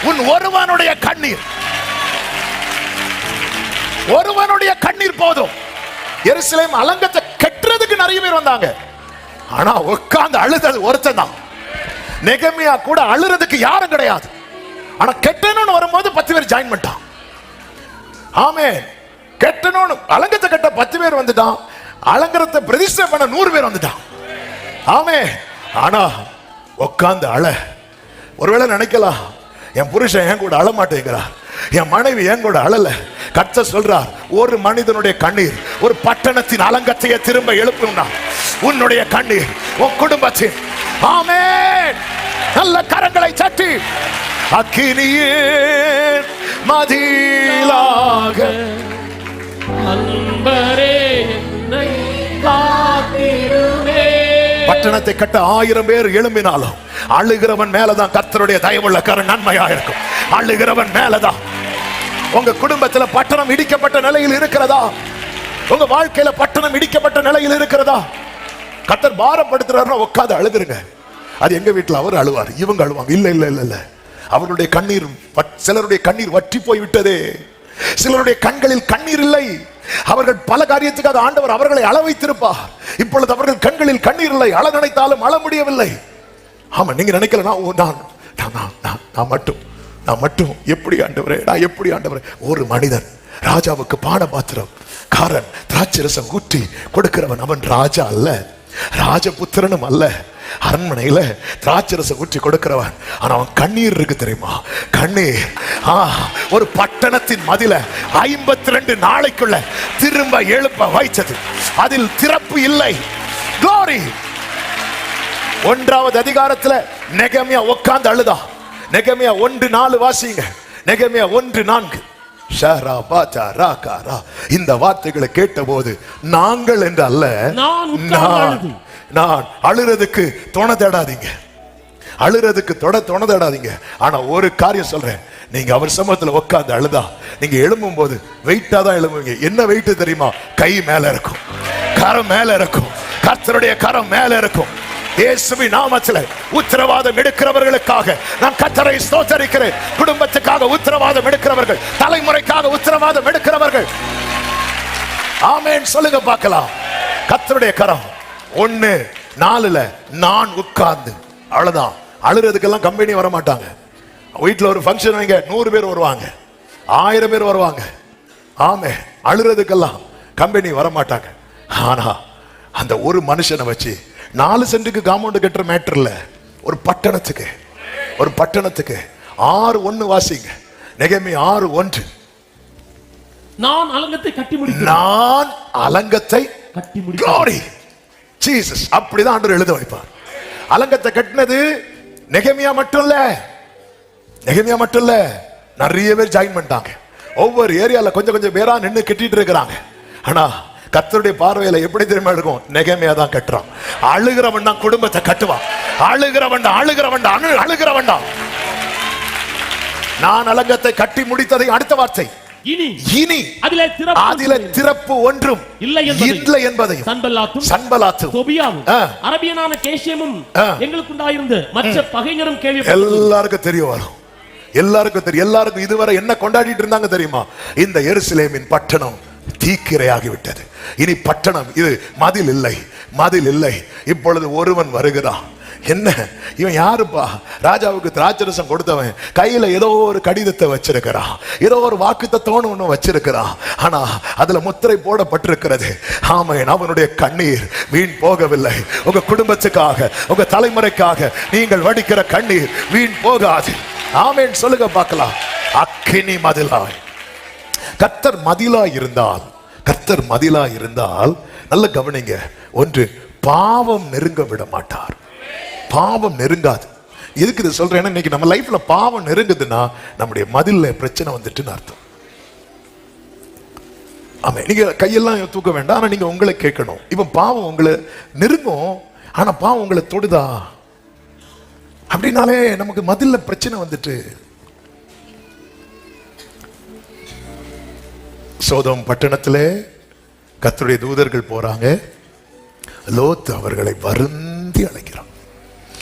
உன் ஒருவனுடைய கண்ணீர், ஒருவனுடைய கண்ணீர் போதும். எருசலேம் அலங்கத்தை கட்டுறதுக்கு நிறைய பேர் வந்தாங்க, ஆனா உட்கார்ந்து அழுதது ஒருத்தன் தான். நெகமியா கூட அழுறதுக்கு யாரும் கிடையாது, ஆனா கெட்டணும்னு வரும்போது 10 பேர் ஜாயின் பண்ணிட்டான். ஆமே, கெட்டணும்னு அலங்கத்தை கட்ட 10 பேர் வந்துட்டான், அலங்கரத்தை பிரதிஷ்டை பண்ண 100 பேர் வந்துட்டான். ஆமே, ஆனா உட்கார்ந்து அழ. ஒருவேளை நினைக்கலாம், என் புருஷன் என் கூட அழ மாட்டேங்கிறார், என் மனைவி என் கூட அழல. கர்த்தர் சொல்றார், ஒரு மனிதனுடைய கண்ணீர் ஒரு பட்டணத்தின் அலங்கத்தையே திரும்ப எழுப்புனா, உன்னுடைய கண்ணீர் உன் குடும்பத்தின். ஆமென். நல்ல கரங்களை தட்டி, அக்கினியே மதிலாக அன்பரே என்னை காத்திடுமே. பட்டணத்தை கட்ட 1000 பேர் எழும்பினாலும் அழுகிறவன் மேலதான் கர்த்தருடைய தயவுள்ள கரம் நன்மையா இருக்கும். அழுகிறவன் மேலதான். உங்க குடும்பத்துல பட்டணம் இடிக்கப்பட்ட நிலையில் இருக்கிறதா? உங்க வாழ்க்கையில பட்டணம் இடிக்கப்பட்ட நிலையில் இருக்கிறதா? கர்த்தர் பாரப்படுத்துறாருன்னா உட்காந்து அழுதுருங்க. அது எங்க வீட்டுல அவர் அழுவார், இவங்க அழுவாங்க. இல்ல இல்ல இல்ல இல்ல, அவருடைய கண்ணீர், சிலருடைய கண்ணீர் வற்றி போய் விட்டதே, சிலருடைய கண்களில் கண்ணீர் இல்லை. அவர்கள் பல காரியத்துக்காக ஆண்டவர் அவர்களை அள வைத்திருப்பார். இப்பொழுது அவர்கள் கண்களில் கண்ணீர் இல்லை, அழ நினைத்தாலும் அழ முடியவில்லை. ஆமா, நீங்க நினைக்கல நான் மட்டும் எப்படி ஆண்டவரே, நான் எப்படி ஆண்டவரே. ஒரு மனிதன் ராஜாவுக்கு பான பாத்திரம் காரன் திராட்சரசம் ஊற்றி கொடுக்கிறவன், அவன் ராஜா அல்ல, ராஜபுத்திரனும் அல்ல. அரண்மனையில திராட்சரசம் ஊற்றி கொடுக்கிறவன், ஆனா அவன் கண்ணீர் இருக்கு தெரியுமா? கண்ணீர். ஒரு பட்டணத்தின் மதில 52 நாளைக்குள்ள திரும்ப எழுப்ப வைத்தது, அதில் திறப்பு இல்லை. Glory. 1வது அதிகாரத்துல நெகமியா உட்கார்ந்து அழுதா. நெகமியா 1:4 வாசிங்க. நெகமியா 1:4. இந்த வார்த்தைகளை கேட்டபோது நாங்கள் என்று அல்ல, நான் அழுறதுக்கு துணை தேடாதீங்க, அழுறதுக்கு துணை தேடாதீங்க. ஆனா ஒரு காரியம் சொல்றேன், நீங்க அவர் சமூகத்துல உட்கார்ந்து அழுதா, நீங்க எழும்பும் போது வெயிட்டா தான் எழும்புவீங்க. என்ன வெயிட் தெரியுமா? கை மேல இருக்கும், கரம் மேல இருக்கும், கர்த்தருடைய கரம் மேல இருக்கும். இயேசுவின் நாமத்திலே உத்தரவாதம் எடுக்கிறவர்களுக்காக நான் கர்த்தரை ஸ்தோத்திரிக்கிறேன். குடும்பத்துக்காக உத்தரவாதம் எடுக்கிறவர்கள், தலைமுறைக்காக உத்தரவாதம் எடுக்கிறவர்கள், ஆமென் சொல்லுங்க பார்க்கலாம். கர்த்தருடைய கரம். 1:4 நான் உட்கார்ந்து அவ்வளவுதான். அழுறதுக்கெல்லாம் கம்பெனி வர மாட்டாங்க. வீட்டுல ஒரு ஃபங்க்ஷன் வைங்க, 100 பேர் வருவாங்க, 1000 பேர் வருவாங்க. ஆமே, அழுறதுக்கெல்லாம் கம்பெனி வர மாட்டாங்க. ஆனா அந்த ஒரு மனுஷனை வச்சு 4 சென்ட்டுக்கு காம்பவுண்ட் கட்டுற மேட்டர் இல்ல. ஒரு பட்டணத்துக்கு 6:1 வாசிங்க. நெகமியா 6:1. நான் அலங்கத்தை கட்டி முடித்தேன். நான் அலங்கத்தை கட்டி முடித்தேன். Glory. Jesus. அப்படிதான் ஆண்டவர் எழுத வைப்பார். அலங்கத்தை கட்டினது நெகமியா மட்டும் இல்ல, நெகமியா மட்டும் இல்ல, நிறைய பேர் ஜாயின் பண்ணிட்டாங்க. ஒவ்வொரு ஏரியால கொஞ்சம் பேரா நின்று கட்டிட்டு இருக்கிறாங்க. ஆனா கர்த்தருடைய பார்வையில எப்படி தெரியுமா இருக்கும்? நெகமியா தான் கட்டுறான். அழுகிறவன் தான் குடும்பத்தை கட்டுவான். அழுகிறவன் தான். நான் அலங்கத்தை கட்டி முடித்ததை அடுத்த வார்த்தை, இனி அதிலே திறப்பு ஒன்றும் இல்லை என்பதை சன்பலாத்தும் தொபியாவும் அரபியனான கேஷேமும் எங்களுக்கு உண்டாயிருந்த மற்ற பகைஞரும் கேள்வி. எல்லாருக்கும் தெரிய வரும், எல்லாருக்கும் தெரியும். எல்லாருக்கும் இதுவரை என்ன கொண்டாடிட்டு இருந்தாங்க தெரியுமா? இந்த எருசலேமின் பட்டணம் தீக்கிரையாகிவிட்டது. இனி பட்டணம் இது மதில் இல்லை. இப்பொழுது ஒருவன் வருகிறான். என்ன இவன் யாருப்பா? ராஜாவுக்கு திராட்சரசம் கொடுத்தவன். கையில ஏதோ ஒரு கடிதத்தை வச்சிருக்கிறான், ஏதோ ஒரு வாக்குத்தத்தோன்னு ஒண்ணு வச்சிருக்கிறான். ஆனா அதுல முத்திரை போடப்பட்டிருக்கிறது. ஆமென். அவனுடைய கண்ணீர் வீண் போகவில்லை. உங்க குடும்பத்துக்காக, உங்க தலைமுறைக்காக நீங்கள் வடிக்கிற கண்ணீர் வீண் போகாது. ஆமென் சொல்லுங்க பார்க்கலாம். அக்கினி மதிலாய். கர்த்தர் மதிலா இருந்தால் நல்ல கவனிங்க. ஒன்று, பாவம் நெருங்க விட மாட்டார். பாவம் நெருங்காது. எதுக்கு இதை சொல்றேன்னா, இன்னைக்கு நம்ம லைஃப்ல பாவம் நெருங்குதுன்னா நம்முடைய மதில்ல பிரச்சனை வந்துட்டுன்னு அர்த்தம். ஆமா, நீங்க கையெல்லாம் தூக்க வேண்டாம். ஆனா நீங்க உங்களை கேட்கணும், இப்ப பாவம் உங்களை நெருங்கும், ஆனா பாவம் உங்களை தொடுதா அப்படின்னாலே நமக்கு மதில்ல பிரச்சனை வந்துட்டு. சோதோம் பட்டணத்திலே கர்த்தருடைய தூதர்கள் போறாங்க. லோத் அவர்களை வருந்தி அழைக்கிறான்.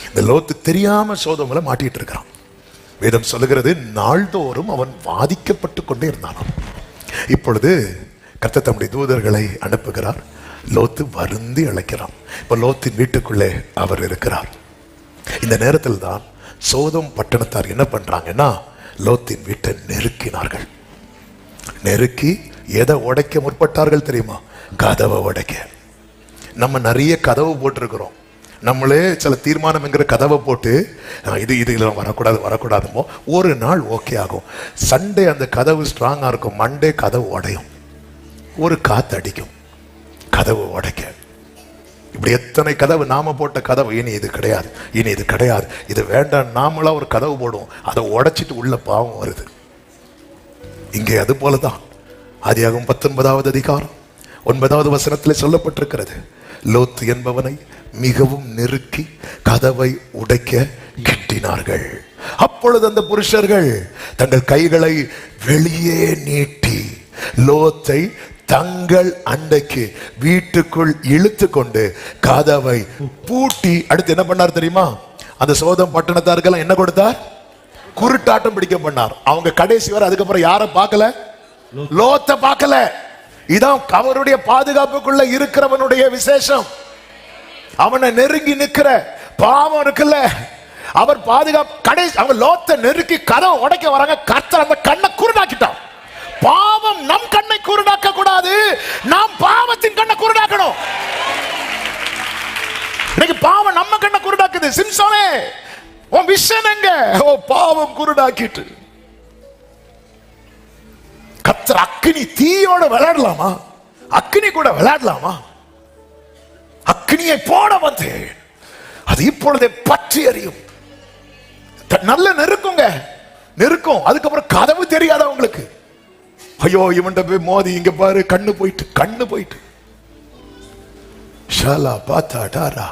இந்த லோத்து தெரியாம சோதோம்ல மாட்டிட்டு இருக்கிறான். வேதம் சொல்லுகிறது, நாள்தோறும் அவன் வாதிக்கப்பட்டு கொண்டே இருந்தான். இப்பொழுது கர்த்தர் தம்முடைய தூதர்களை அனுப்புகிறார். லோத்து வருந்தி அழைக்கிறான். இப்ப லோத்தின் வீட்டுக்குள்ளே அவர் இருக்கிறார். இந்த நேரத்தில் தான் சோதோம் பட்டணத்தார் என்ன பண்றாங்கன்னா, லோத்தின் வீட்டை நெருக்கினார்கள். நெருக்கி எதை உடைக்க முற்பட்டார்கள் தெரியுமா? கதவை உடைக்க. நம்ம நிறைய கதவு போட்டிருக்கிறோம். நம்மளே சில தீர்மானம் என்கிற கதவை போட்டு இது வரக்கூடாதுமோ, ஒரு நாள் ஓகே ஆகும். சண்டே அந்த கதவு ஸ்ட்ராங்கா இருக்கும், மண்டே கதவு உடையும். ஒரு காத்து அடிக்கும், கதவு உடைக்க. இப்படி எத்தனை கதவு நாம போட்ட கதவு, இனி இது கிடையாது, இனி இது கிடையாது, இது வேண்டாம், நாமளா ஒரு கதவு போடுவோம், அதை உடைச்சிட்டு உள்ள பாவம் வருது. இங்கே அது போலதான் ஆதியாகமம் 19வது அதிகாரம் 9வது வசனத்தில் சொல்லப்பட்டிருக்கிறது. லோத் என்பவனை மிகவும் நெருக்கி கதவை உடைக்க கட்டினார்கள். அப்பொழுது அந்த புருஷர்கள் தங்கள் கைகளை வெளியே நீட்டி லோத்தை தங்கள் அண்டைக்கு வீட்டுக்குள் இழுத்து கொண்டு கதவை பூட்டி, அடுத்து என்ன பண்ணார் தெரியுமா? அந்த சோதம் பட்டணத்தார்கள் என்ன கொடுத்தார்? குருட்டாட்டம் பிடிக்க பண்ணார். அவங்க கடைசி வரை அதுக்கப்புறம் யாரை பார்க்கல? லோத்த பார்க்கல. இதான் அவருடைய பாதுகாப்புக்குள்ள இருக்கிறவனுடைய விசேஷம். அவனை நெருங்கி நிக்கிற பாவம் இருக்குல்ல, அவர் பாதுகாப்பு. கடைசி அவங்க லோத்த நெருக்கி கதவை உடைக்க வராங்க. கர்த்தர் அந்த கண்ணை குருடாக்கிட்டான். பாவம் நம் கண்ணை குருடாக்க கூடாது, நாம் பாவத்தின் கண்ணை குருடாக்கணும். இன்னைக்கு பாவம் நம்ம கண்ணை குருடாக்குது. சிம்சோனே, உன் விஷன் எங்க? ஓ, பாவம் குருடாக்கிட்டு. கர்த்தர் அக்கினி தீயோட விளையாடலாமா? அக்கினி கூட விளையாடலாமா? அக்கினியை போட வந்தேன், அது இப்பொழுதே பற்றி எரியும். நல்ல நெருக்குங்க, நெருக்கும். அதுக்கப்புறம் கதவு தெரியாத உங்களுக்கு. ஐயோ, இவன்ட போய் மோதி, இங்க பாரு, கண்ணு போயிட்டு. ஷாலா பாத்தாடாரா.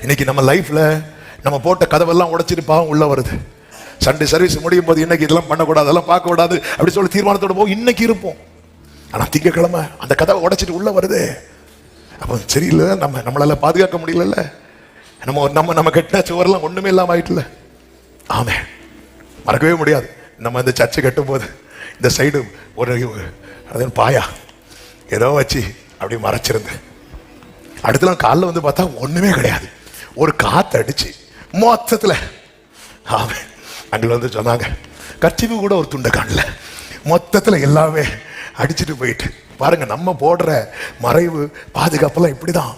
இன்னைக்கு நம்ம லைஃப்ல நம்ம போட்ட கதவெல்லாம் உடைச்சிட்டு பாவம் உள்ள வருது. சண்டே சர்வீஸ் முடியும் போது இன்னைக்கு இதெல்லாம் பண்ணக்கூடாது, அதெல்லாம் பார்க்க கூடாது அப்படி சொல்லி தீர்மானத்தோட போய் இன்னைக்கு இருப்போம். ஆனா திங்கக்கிழமை அந்த கதவை உடைச்சிட்டு உள்ள வருது. அப்போ சரியில்லை, நம்மளால பாதுகாக்க முடியல. நம்ம கட்டின சுவரெல்லாம் ஒண்ணுமே இல்லாம ஆயிட்டுல. ஆமே, மறக்கவே முடியாது. நம்ம இந்த சர்ச்சை கட்டும் போது இந்த சைடு ஒரு பாயா ஏதோ வச்சு அப்படி மறைச்சிருந்தேன். அடுத்த காலில் வந்து பார்த்தா ஒண்ணுமே கிடையாது. ஒரு காத்து அடிச்சு மொத்தத்துல ஆமே அங்கே வந்து சொன்னாங்க, கர்ச்சீஃபு கூட ஒரு துண்டை காணல, மொத்தத்துல எல்லாமே அடிச்சுட்டு போயிட்டு. பாருங்க, நம்ம போடுற மறைவு பாதுகாப்பெல்லாம் இப்படிதான்.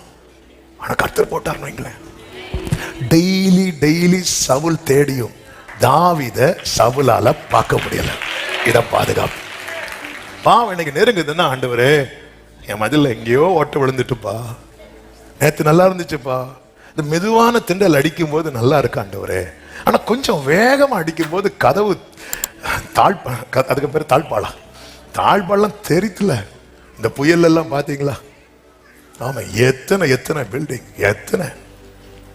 ஆனா கர்த்தர் போட்டார்னு வைங்களேன். டெய்லி சவுல் தேடியும் தாவீத சவுலால பார்க்க முடியல. இத பாதுகாப்பு. பாவம் இன்னைக்கு நெருங்குதுன்னா, ஆண்டவரே என் மதில்ல எங்கேயோ ஓட்ட விழுந்துட்டுப்பா, நேத்து நல்லா இருந்துச்சுப்பா, இந்த மெதுவான திண்டல் அடிக்கும் போது நல்லா இருக்கு ஆண்டவரே, ஆனா கொஞ்சம் வேகமா அடிக்கும் போது கதவு அதுக்கு பேர் தாழ்பாலாம் தெரித்துல. இந்த புயல் எல்லாம் பாத்தீங்களா? ஆமா, எத்தனை பில்டிங், எத்தனை.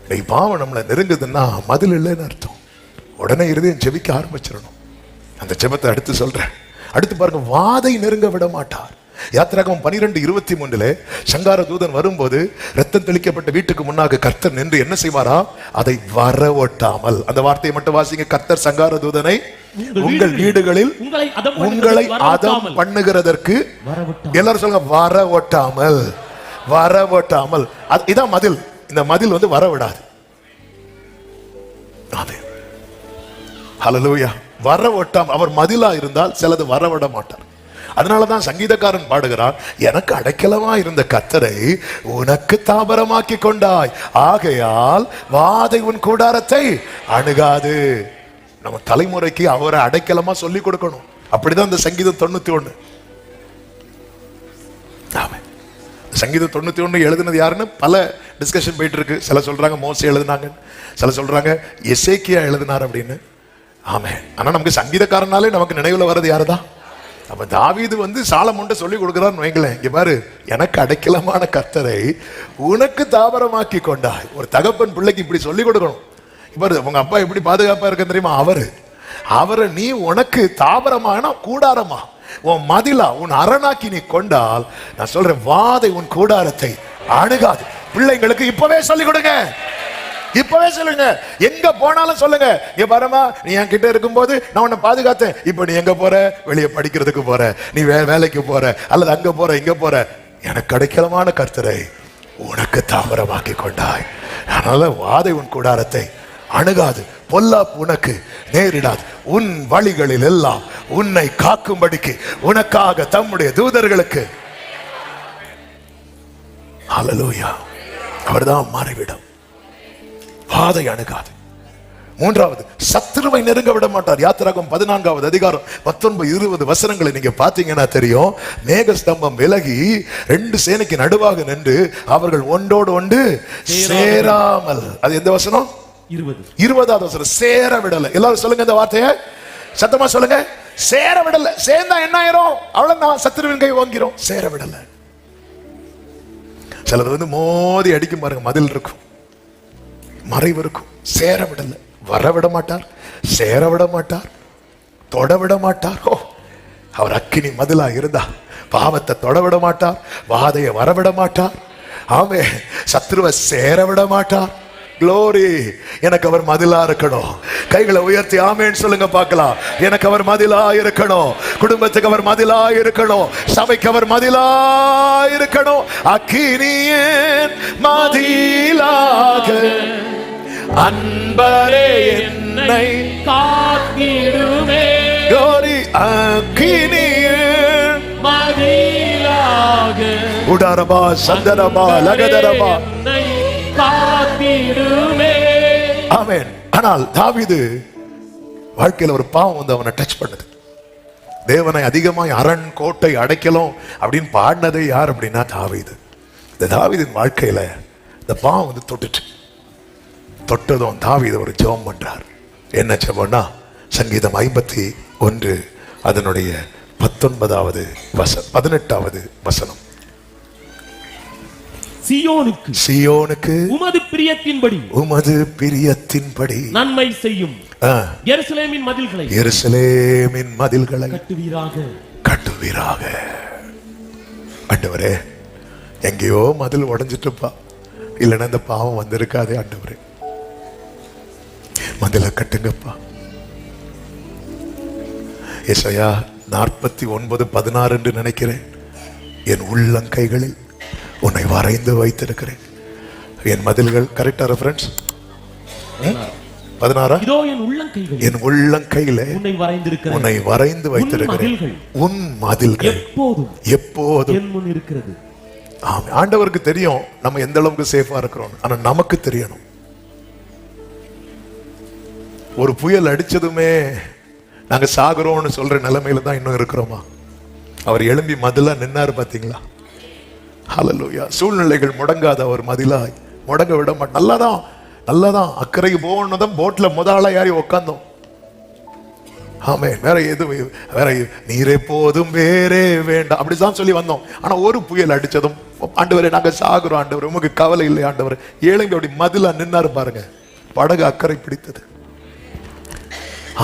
இன்னைக்கு பாவம் நம்மளை நெருங்குதுன்னா மதில் இல்லைன்னு அர்த்தம். உடனே இருதயம் ஜெபிக்க ஆரம்பிச்சிடணும். அந்த ஜெபத்தை அடுத்து சொல்றேன். அடுத்து பாருங்க, வாதை நெருங்க விட மாட்டார். யாத்திராகமம் 12:23 சங்கார தூதன் வரும்போது ரத்தம் தெளிக்கப்பட்ட வீட்டுக்கு முன்னாக கர்த்தர் நின்று என்ன செய்வாரா? அதை வரவொட்டாமல். அந்த வார்த்தையை மட்டும் வாசிங்க. கர்த்தர் சங்கார தூதனை உங்கள் வீடுகளில் உங்களை அதம் பண்ணுகிறதற்கு, எல்லாரும் சொல்லுங்க, வரவொட்டாமல். வரவொட்டாமல், இதான் மதில். இந்த மதில் வந்து வரவிடாது. ஹல்லேலூயா. வரவொட்டாம அவர் மதிலா இருந்தால் சிலது வரவிட மாட்டார். அதனாலதான் சங்கீதக்காரன் பாடுகிறான், எனக்கு அடைக்கலமா இருந்த கர்த்தரை உனக்கு தாபரமாக்கி கொண்டாய், ஆகையால் வாதை உன் கூடாரத்தை அணுகாது. நம்ம தலைமுறைக்கு அவரை அடைக்கலமா சொல்லி கொடுக்கணும். அப்படிதான் இந்த சங்கீதம் 91. சங்கீதம் 91 எழுதுனது யாருன்னு பல டிஸ்கஷன் போயிட்டு இருக்கு. சில சொல்றாங்க மோசே எழுதுனாங்க, சில சொல்றாங்க எசேக்கியா எழுதினார் அப்படின்னு. ஆமே. ஆனா நமக்கு சங்கீதக்காரனாலே நமக்கு நினைவுல வர்றது யாருதான்? அப்ப தாவீது வந்து சாலமோன்ட்ட சொல்லி கொடுக்கிறான்னு வைங்களேன், இங்க பாரு, எனக்கு அடைக்கலமான கர்த்தரை உனக்கு தாபரமாக்கி கொண்டாய். ஒரு தகப்பன் பிள்ளைக்கு இப்படி சொல்லி கொடுக்கணும். பாரு, உங்க அப்பா எப்படி பாதுகாப்பா இருக்க தெரியுமா? அவரை நீ உனக்கு தாபரமான கூடாரமா, உன் மதிலா, உன் அரணாக்கி நீ கொண்டால், நான் சொல்றேன், வாதை உன் கூடாரத்தை அணுகாது. பிள்ளைங்களுக்கு இப்பவே சொல்லிக் கொடுங்க, இப்பவே சொல்லுங்க. எங்க போனாலும் சொல்லுங்க, இங்க பாருமா, நீ என் கிட்ட இருக்கும்போது நான் உன்னை பாதுகாத்தேன். இப்ப நீ எங்க போற? வெளியே படிக்கிறதுக்கு போற, நீ வேலைக்கு போற, அல்லது அங்க போற இங்க போற, எனக்கு அடைக்கலமான கர்த்தரை உனக்கு தாபரமாக்கி கொண்டாய். அதனால வாதை உன் கூடாரத்தை அணுகாது, பொல்லாப்பு உனக்கு நேரிடாது. உன் வழிகளில் எல்லாம் உன்னை காக்கும்படிக்கு உனக்காக தம்முடைய தூதர்களுக்கு, ஹல்லேலூயா, அவர்தான் மறைவிடம். வாதை அணுகாது. மூன்றாவது, சத்துருவை நெருங்க விட மாட்டார். யாத்திராகமம் 14வது அதிகாரம் 19-20 வசனங்களை நீங்க பாத்தீங்கன்னா தெரியும். மேகஸ்தம்பம் விலகி 2 சேனைக்கு நடுவாக நின்று அவர்கள் ஒன்றோடு ஒன்று சேராமல், அது எந்த வசனம்? 20வது வசனம். சேர விடல. எல்லாரும் சொல்லுங்க இந்த வார்த்தையை சத்தமா சொல்லுங்க. சேர விடல. சேர்ந்தா என்ன ஆயிரும்? அவ்வளவுதான், சத்துருவின் கை வாங்கிறோம். சேர விடல. சிலது வந்து மோதி அடிக்கும் பாருங்க, மதில் இருக்கும், மறைவு இருக்கும். சேர விடல. வர விட மாட்டார், சேர விட மாட்டார், தொட விட மாட்டார். அவர் அக்கினி மதிலா இருந்தா பாவத்தை தொட விட மாட்டார், வாதையை வரவிட மாட்டார். ஆமே. சத்துருவை சேர விட மாட்டார். க்ளோரி. எனக்கு அவர் மதிலா இருக்கணும். கைகளை உயர்த்தி ஆமேன்னு சொல்லுங்க பார்க்கலாம். எனக்கு அவர் மதிலா இருக்கணும், குடும்பத்துக்கு அவர் மதிலா இருக்கணும், சபைக்கு அவர் மதிலா இருக்கணும். அக்கினியின் மதிலாக அன்பரே என்னை காத்திடுமே. க்ளோரி. அக்கினியின் மதிலாக உடாரபா சந்தரபா லகதரபா காத்திடுமே. ஆமென். ஆனால் தாவீது வாழ்க்கையில் ஒரு பாவம் வந்து அவனை டச் பண்ணுது. தேவனை அதிகமாய் அரண் கோட்டை அடைக்கலும் அப்படின்னு பாடினதே யார் அப்படின்னா தாவீது. இந்த தாவீதின் வாழ்க்கையில இந்த பாவம் வந்து தொட்டதும் தாவீது ஒரு ஜெபம் பண்றார். என்ன ஜெபம்னா, சங்கீதம் 51 அதனுடைய 18வது வசனம். சீயோனுக்கு உமது பிரியத்தின்படி நன்மை செய்யும். எருசலேமின் மதில்களை கட்டுவீராக. ஆண்டவரே, எங்கேயோ மதில் உடைஞ்சிட்டுப்பா, இல்லைன்னா இந்த பாவம் வந்திருக்காதே. ஆண்டவரே, மதிலை கட்டுங்கப்பா. ஏசாயா 49:16 என்று நினைக்கிறேன். என் உள்ளங்கைகளில் உன்னை வரைந்து வைத்திருக்கிறேன். என் மதில்கள் கரெக்டா ரெஃபரன்ஸ் 16. என் உள்ளங்கையில உன்னை வரைந்து வைத்திருக்கிறேன். உன் மதில்கள் எப்போதும் என் முன் இருக்கிறது. ஆமா. ஆண்டவருக்கு தெரியும் நம்ம எந்த அளவுக்கு சேஃபா இருக்கிறோம். ஆனா நமக்கு தெரியணும். ஒரு புயல் அடிச்சதுமே நாங்க சாகுறோம்னு சொல்ற நிலைமையில தான் இன்னும் இருக்கிறோமா? அவர் எழும்பி மதிலா நின்னாரு பாத்தீங்களா? ஹல்லேலூயா. சூழ்நிலைகள் முடங்காத ஒரு மதிலாய் முடங்க விட மாட்டோம். நல்லாதான் அக்கறைக்கு போனதும் போட்ல முதலா யாரி உட்காந்தோம். ஆமே. வேற நீரே போதும் வேறே வேண்டாம் அப்படிதான் சொல்லி வந்தோம். ஆனா ஒரு புயல் அடிச்சதும், ஆண்டவரே நாங்க சாகுறோம் ஆண்டவர், உமக்கு கவலை இல்லை ஆண்டவர், ஏழைங்க அப்படி மதிலா நின்னாரு பாருங்க. படகு அக்கறை பிடித்தது.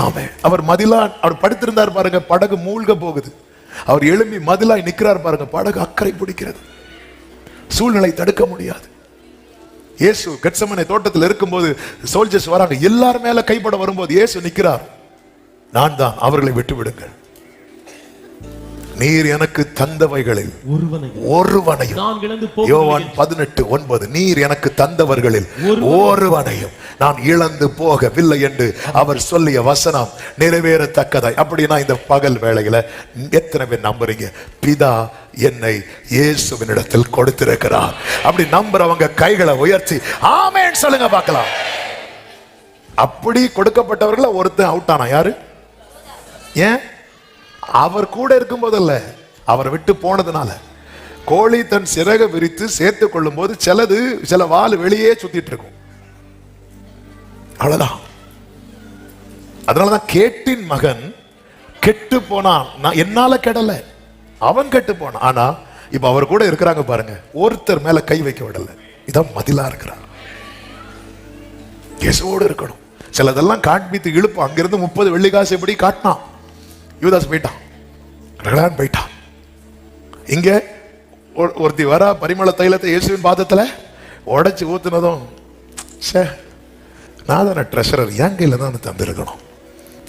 ஆமே. அவர் படுத்திருந்தார் பாருங்க, படகு மூழ்க போகுது. அவர் எழும்பி மதிலாய் நிக்கிறார் பாருங்க, படகு அக்கறை பிடிக்கிறது. சூழ்நிலை தடுக்க முடியாது. இயேசு கெத்செமனே தோட்டத்தில் இருக்கும்போது சோல்ஜர்ஸ் வராங்க, எல்லாரும் மேல கைப்பட வரும்போது இயேசு நிக்கிறார். நான் தான், அவர்களை விட்டு விடுங்கள். நீர் எனக்கு தந்தவைகளில் ஒருவனையும், யோவான் 18:9, நீர் எனக்கு தந்தவர்களில் ஒருவனையும் நான் இழந்து போகவில்லை என்று அவர் சொல்லிய வசனம் நிறைவேறத்தக்கதாய். அப்படின்னா இந்த பகல் வேளையில எத்தனை பேர் நம்புறீங்க? பிதா என்னை இயேசுவினிடத்தில் கொடுத்திருக்கிறார். அப்படி நம்புறவங்க கைகளை உயர்த்தி ஆமென் சொல்லுங்க பார்க்கலாம். அப்படி கொடுக்கப்பட்டவர்கள் ஒருத்தன் அவுட் ஆனா யாரு? ஏன்? அவர் கூட இருக்கும் போதல்ல, அவரை விட்டு போனதுனால. கோழி தன் சிறகை விரித்து சேர்த்து கொள்ளும் போது சில வால் வெளியே சுத்திட்டு இருக்கும். அவ்வளவுதான். அதனாலதான் கேட்டின் மகன் கெட்டு போனான். நான் என்னால கெடல, அவன் கெட்டு போனான். ஆனா இப்ப அவர் கூட இருக்கிறாங்க பாருங்க, ஒருத்தர் மேல கை வைக்க விடல. இதான் மதிலா இருக்கிறார். இயேசுவோடு இருக்கணும். சிலதெல்லாம் காண்பித்து இழுப்போம். அங்கிருந்து 30 வெள்ளிக்காசு எப்படி காட்டினான், யூதாஸ் போயிட்டான். இங்க ஒருத்தி வரா, பரிமள தைலத்தை இயேசுவின் பாதத்துல உடைச்சு ஊத்துனதும், நான் தானே ட்ரெஷரர், என் கையில தான் தந்திருக்கணும்.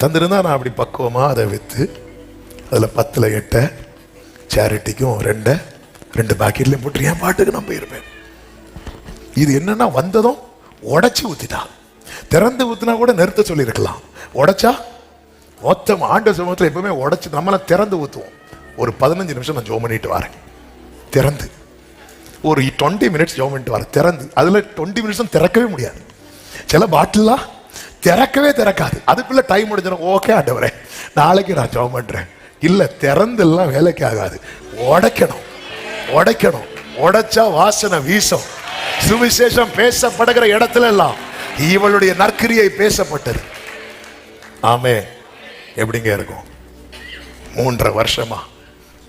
தந்திருந்தா நான் அப்படி பக்குவமா அதை வித்து அதுல 10ல் 8 சேரிட்டிக்கும் 2 பாக்கெட்லயும் போட்டு என் பாட்டுக்கு நான் போயிருப்பேன். இது என்னன்னா வந்ததும் உடைச்சு ஊத்திட்டான். திறந்து ஊத்தினா கூட நிறுத்த சொல்லி இருக்கலாம். உடைச்சா மொத்தம் ஆண்டு சமூகத்தில் எப்பவுமே உடைச்சு நம்மளாம் திறந்து ஊத்துவோம். ஒரு 15 நிமிஷம் நான் ஜோம் பண்ணிட்டு வரேன். திறந்து ஒரு 20 மினிட்ஸ் ஜோம் பண்ணிட்டு வரேன். திறந்து அதுல 20 நிமிஷம் திறக்கவே முடியாது. சில பாட்டிலாம் திறக்காது. அதுக்குள்ள டைம் முடிஞ்சிடும். ஓகே ஆண்டவரே, நாளைக்கு நான் ஜோம் பண்றேன். இல்ல, திறந்து எல்லாம் வேலைக்கு ஆகாது. உடைக்கணும். உடைச்சா வாசனை வீசும். சுவிசேஷம் பேசப்படுகிற இடத்துல எல்லாம் இவளுடைய நற்கிரியை பேசப்பட்டது. ஆமே. எப்படிங்க இருக்கும்? 3.5 வருஷமா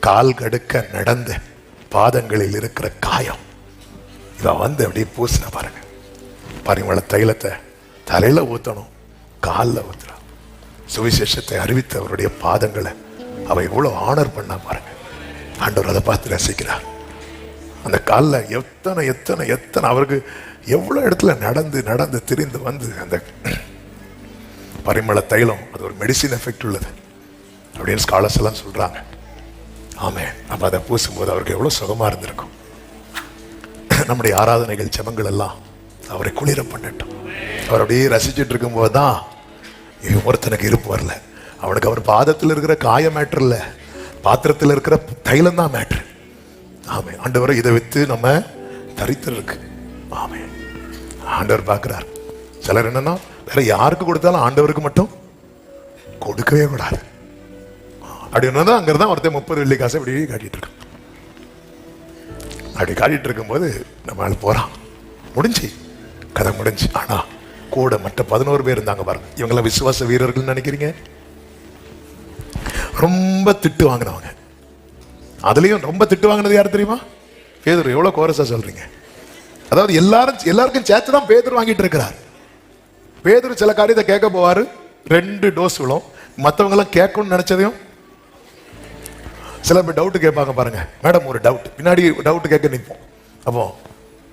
கால் கடுக்க நடந்த பாதங்களில் இருக்கிற காயம் இவ வந்து அப்படியே பூசின பாருங்க. பரிமள தைலத்தை தலையில ஊத்தணும், காலில் ஊத்துறா. சுவிசேஷத்தை அறிவித்த அவருடைய பாதங்களை அவ எவ்வளவு ஆனர் பண்ண பாருங்க. ஆண்டவர் அதை பார்த்து ரசிக்கிறார். அந்த காலில் எத்தனை அவருக்கு எவ்வளவு இடத்துல நடந்து திரிந்து வந்து அந்த பரிமள தைலம் அது ஒரு மெடிசின் எஃபெக்ட் உள்ளது அப்படின்னு ஸ்காலர்ஸ் எல்லாம் சொல்றாங்க. ஆமே. அப்ப அதை பூசும்போது அவருக்கு எவ்வளவு சுகமா இருந்திருக்கும். நம்முடைய ஆராதனைகள் ஜெபங்கள் எல்லாம் அவரை குளிர பண்ணட்டும். அவர் அப்படியே ரசிச்சுட்டு இருக்கும் போதுதான் ஒருத்தனுக்கு இருப்பு வரல. அவனுக்கு அவர் பாதத்தில் இருக்கிற காய மேட்டர் இல்ல, பாத்திரத்தில் இருக்கிற தைலம் தான் மேட்டர். ஆமே. ஆண்டவரை இதை வித்து நம்ம தரித்திரம் இருக்கு. ஆமே. ஆண்டவர் பார்க்கிறார். சிலர் என்னன்னா வேற யாருக்கு கொடுத்தாலும் ஆண்டவருக்கு மட்டும் கொடுக்கவே கூடாது அப்படின்னா அங்கதான் ஒருத்தர் 30 வெள்ளிக்காசை அப்படி காட்டிட்டு இருக்கு. அப்படி காட்டிட்டு இருக்கும்போது நம்ம போறான். முடிஞ்சு கதை முடிஞ்சு. ஆனா கூட மற்ற 11 பேர் இருந்தாங்க பாருங்க. இவங்கெல்லாம் விசுவாச வீரர்கள் நினைக்கிறீங்க? ரொம்ப திட்டு வாங்கினவங்க. அதுலயும் ரொம்ப திட்டு வாங்கினது யாரு தெரியுமா? பேதுரு. எவ்வளவு கோரஸா சொல்றீங்க? அதாவது எல்லாருக்கும் சேர்த்துதான் பேதுரு வாங்கிட்டு இருக்கிறார். பேதுரு சில காரியத்தை கேட்க போவாரு, 2 டோஸ் விழும். மற்றவங்க எல்லாம் கேட்கணும்னு நினைச்சதையும் சில பேர் டவுட் கேட்பாங்க பாருங்க. மேடம் ஒரு டவுட், பின்னாடி டவுட் கேட்க நிற்போம். அப்போ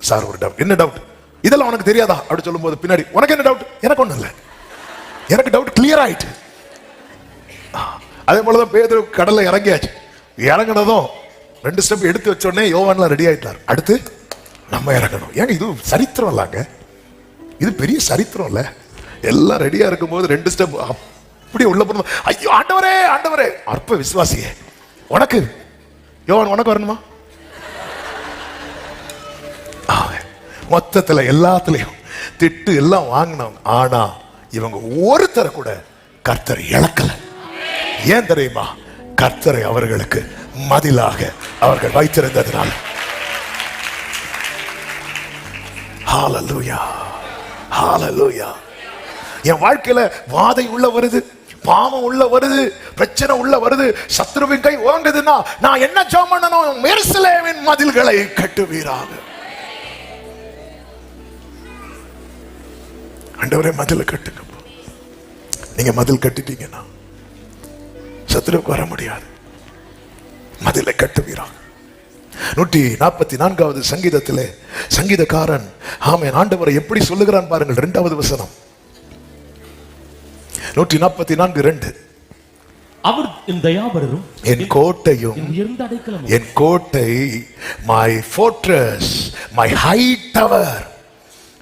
சார் ஒரு டவுட். என்ன டவுட்? இதெல்லாம் உனக்கு தெரியாதா அப்படி சொல்லும் போது பின்னாடி உனக்கு என்ன டவுட்? எனக்கு ஒண்ணும் இல்லை, எனக்கு டவுட் கிளியர் ஆயிட்டு. அதே போலதான் பேதுரு கடல்ல இறங்கியாச்சு. இறங்கினதும் 2 ஸ்டெப் எடுத்து வச்சோடனே யோவான்லாம் ரெடி ஆயிட்டார். அடுத்து நம்ம இறங்கணும். ஏங்க இது சரித்திரம் இல்லாங்க, இது பெரிய சரித்திரம் இல்ல. எல்லாம் ரெடியா இருக்கும்போது 2 ஸ்டெப் அப்படியே உள்ள போனோம். ஐயோ ஆண்டவரே ஆண்டவரே, அற்ப விசுவாசியே, உனக்கு யோவான் உனக்கு வரணுமா? மொத்தத்துல எல்லாத்துலயும் திட்டு எல்லாம் வாங்கினோம். ஆனா இவங்க ஒருத்தரை கூட கர்த்தரை இழக்கல. ஏன் தெரியுமா? கர்த்தரை அவர்களுக்கு மதிலாக அவர்கள் வைத்திருந்ததுனால. ஹalleluya, ஹalleluya. என் வாழ்க்கையில வாதை உள்ள வருது, பாவம் உள்ள வருது, பிரச்சனை உள்ள வருது, சத்ருவின் கை ஓங்குதுன்னா நான் என்ன ஜெபம் பண்ணணும்? எருசலேமின் மதில்களை கட்டுவீராக. ஆண்டவரே மதிலை கட்டுங்க. நீங்க மதில் கட்டிட்டீங்கன்னா சத்ருவுக்கு வர முடியாது. மதிலை கட்டுவீராக. 144வது சங்கீதத்திலே சங்கீதக்காரன் ஆமென் ஆண்டவரை எப்படி சொல்லுகிறான் பாருங்கள். 2வது வசனம் 144:2. அவர் என் தயாபரரும் என் கோட்டையும் என் கோட்டை, my fortress, my high tower.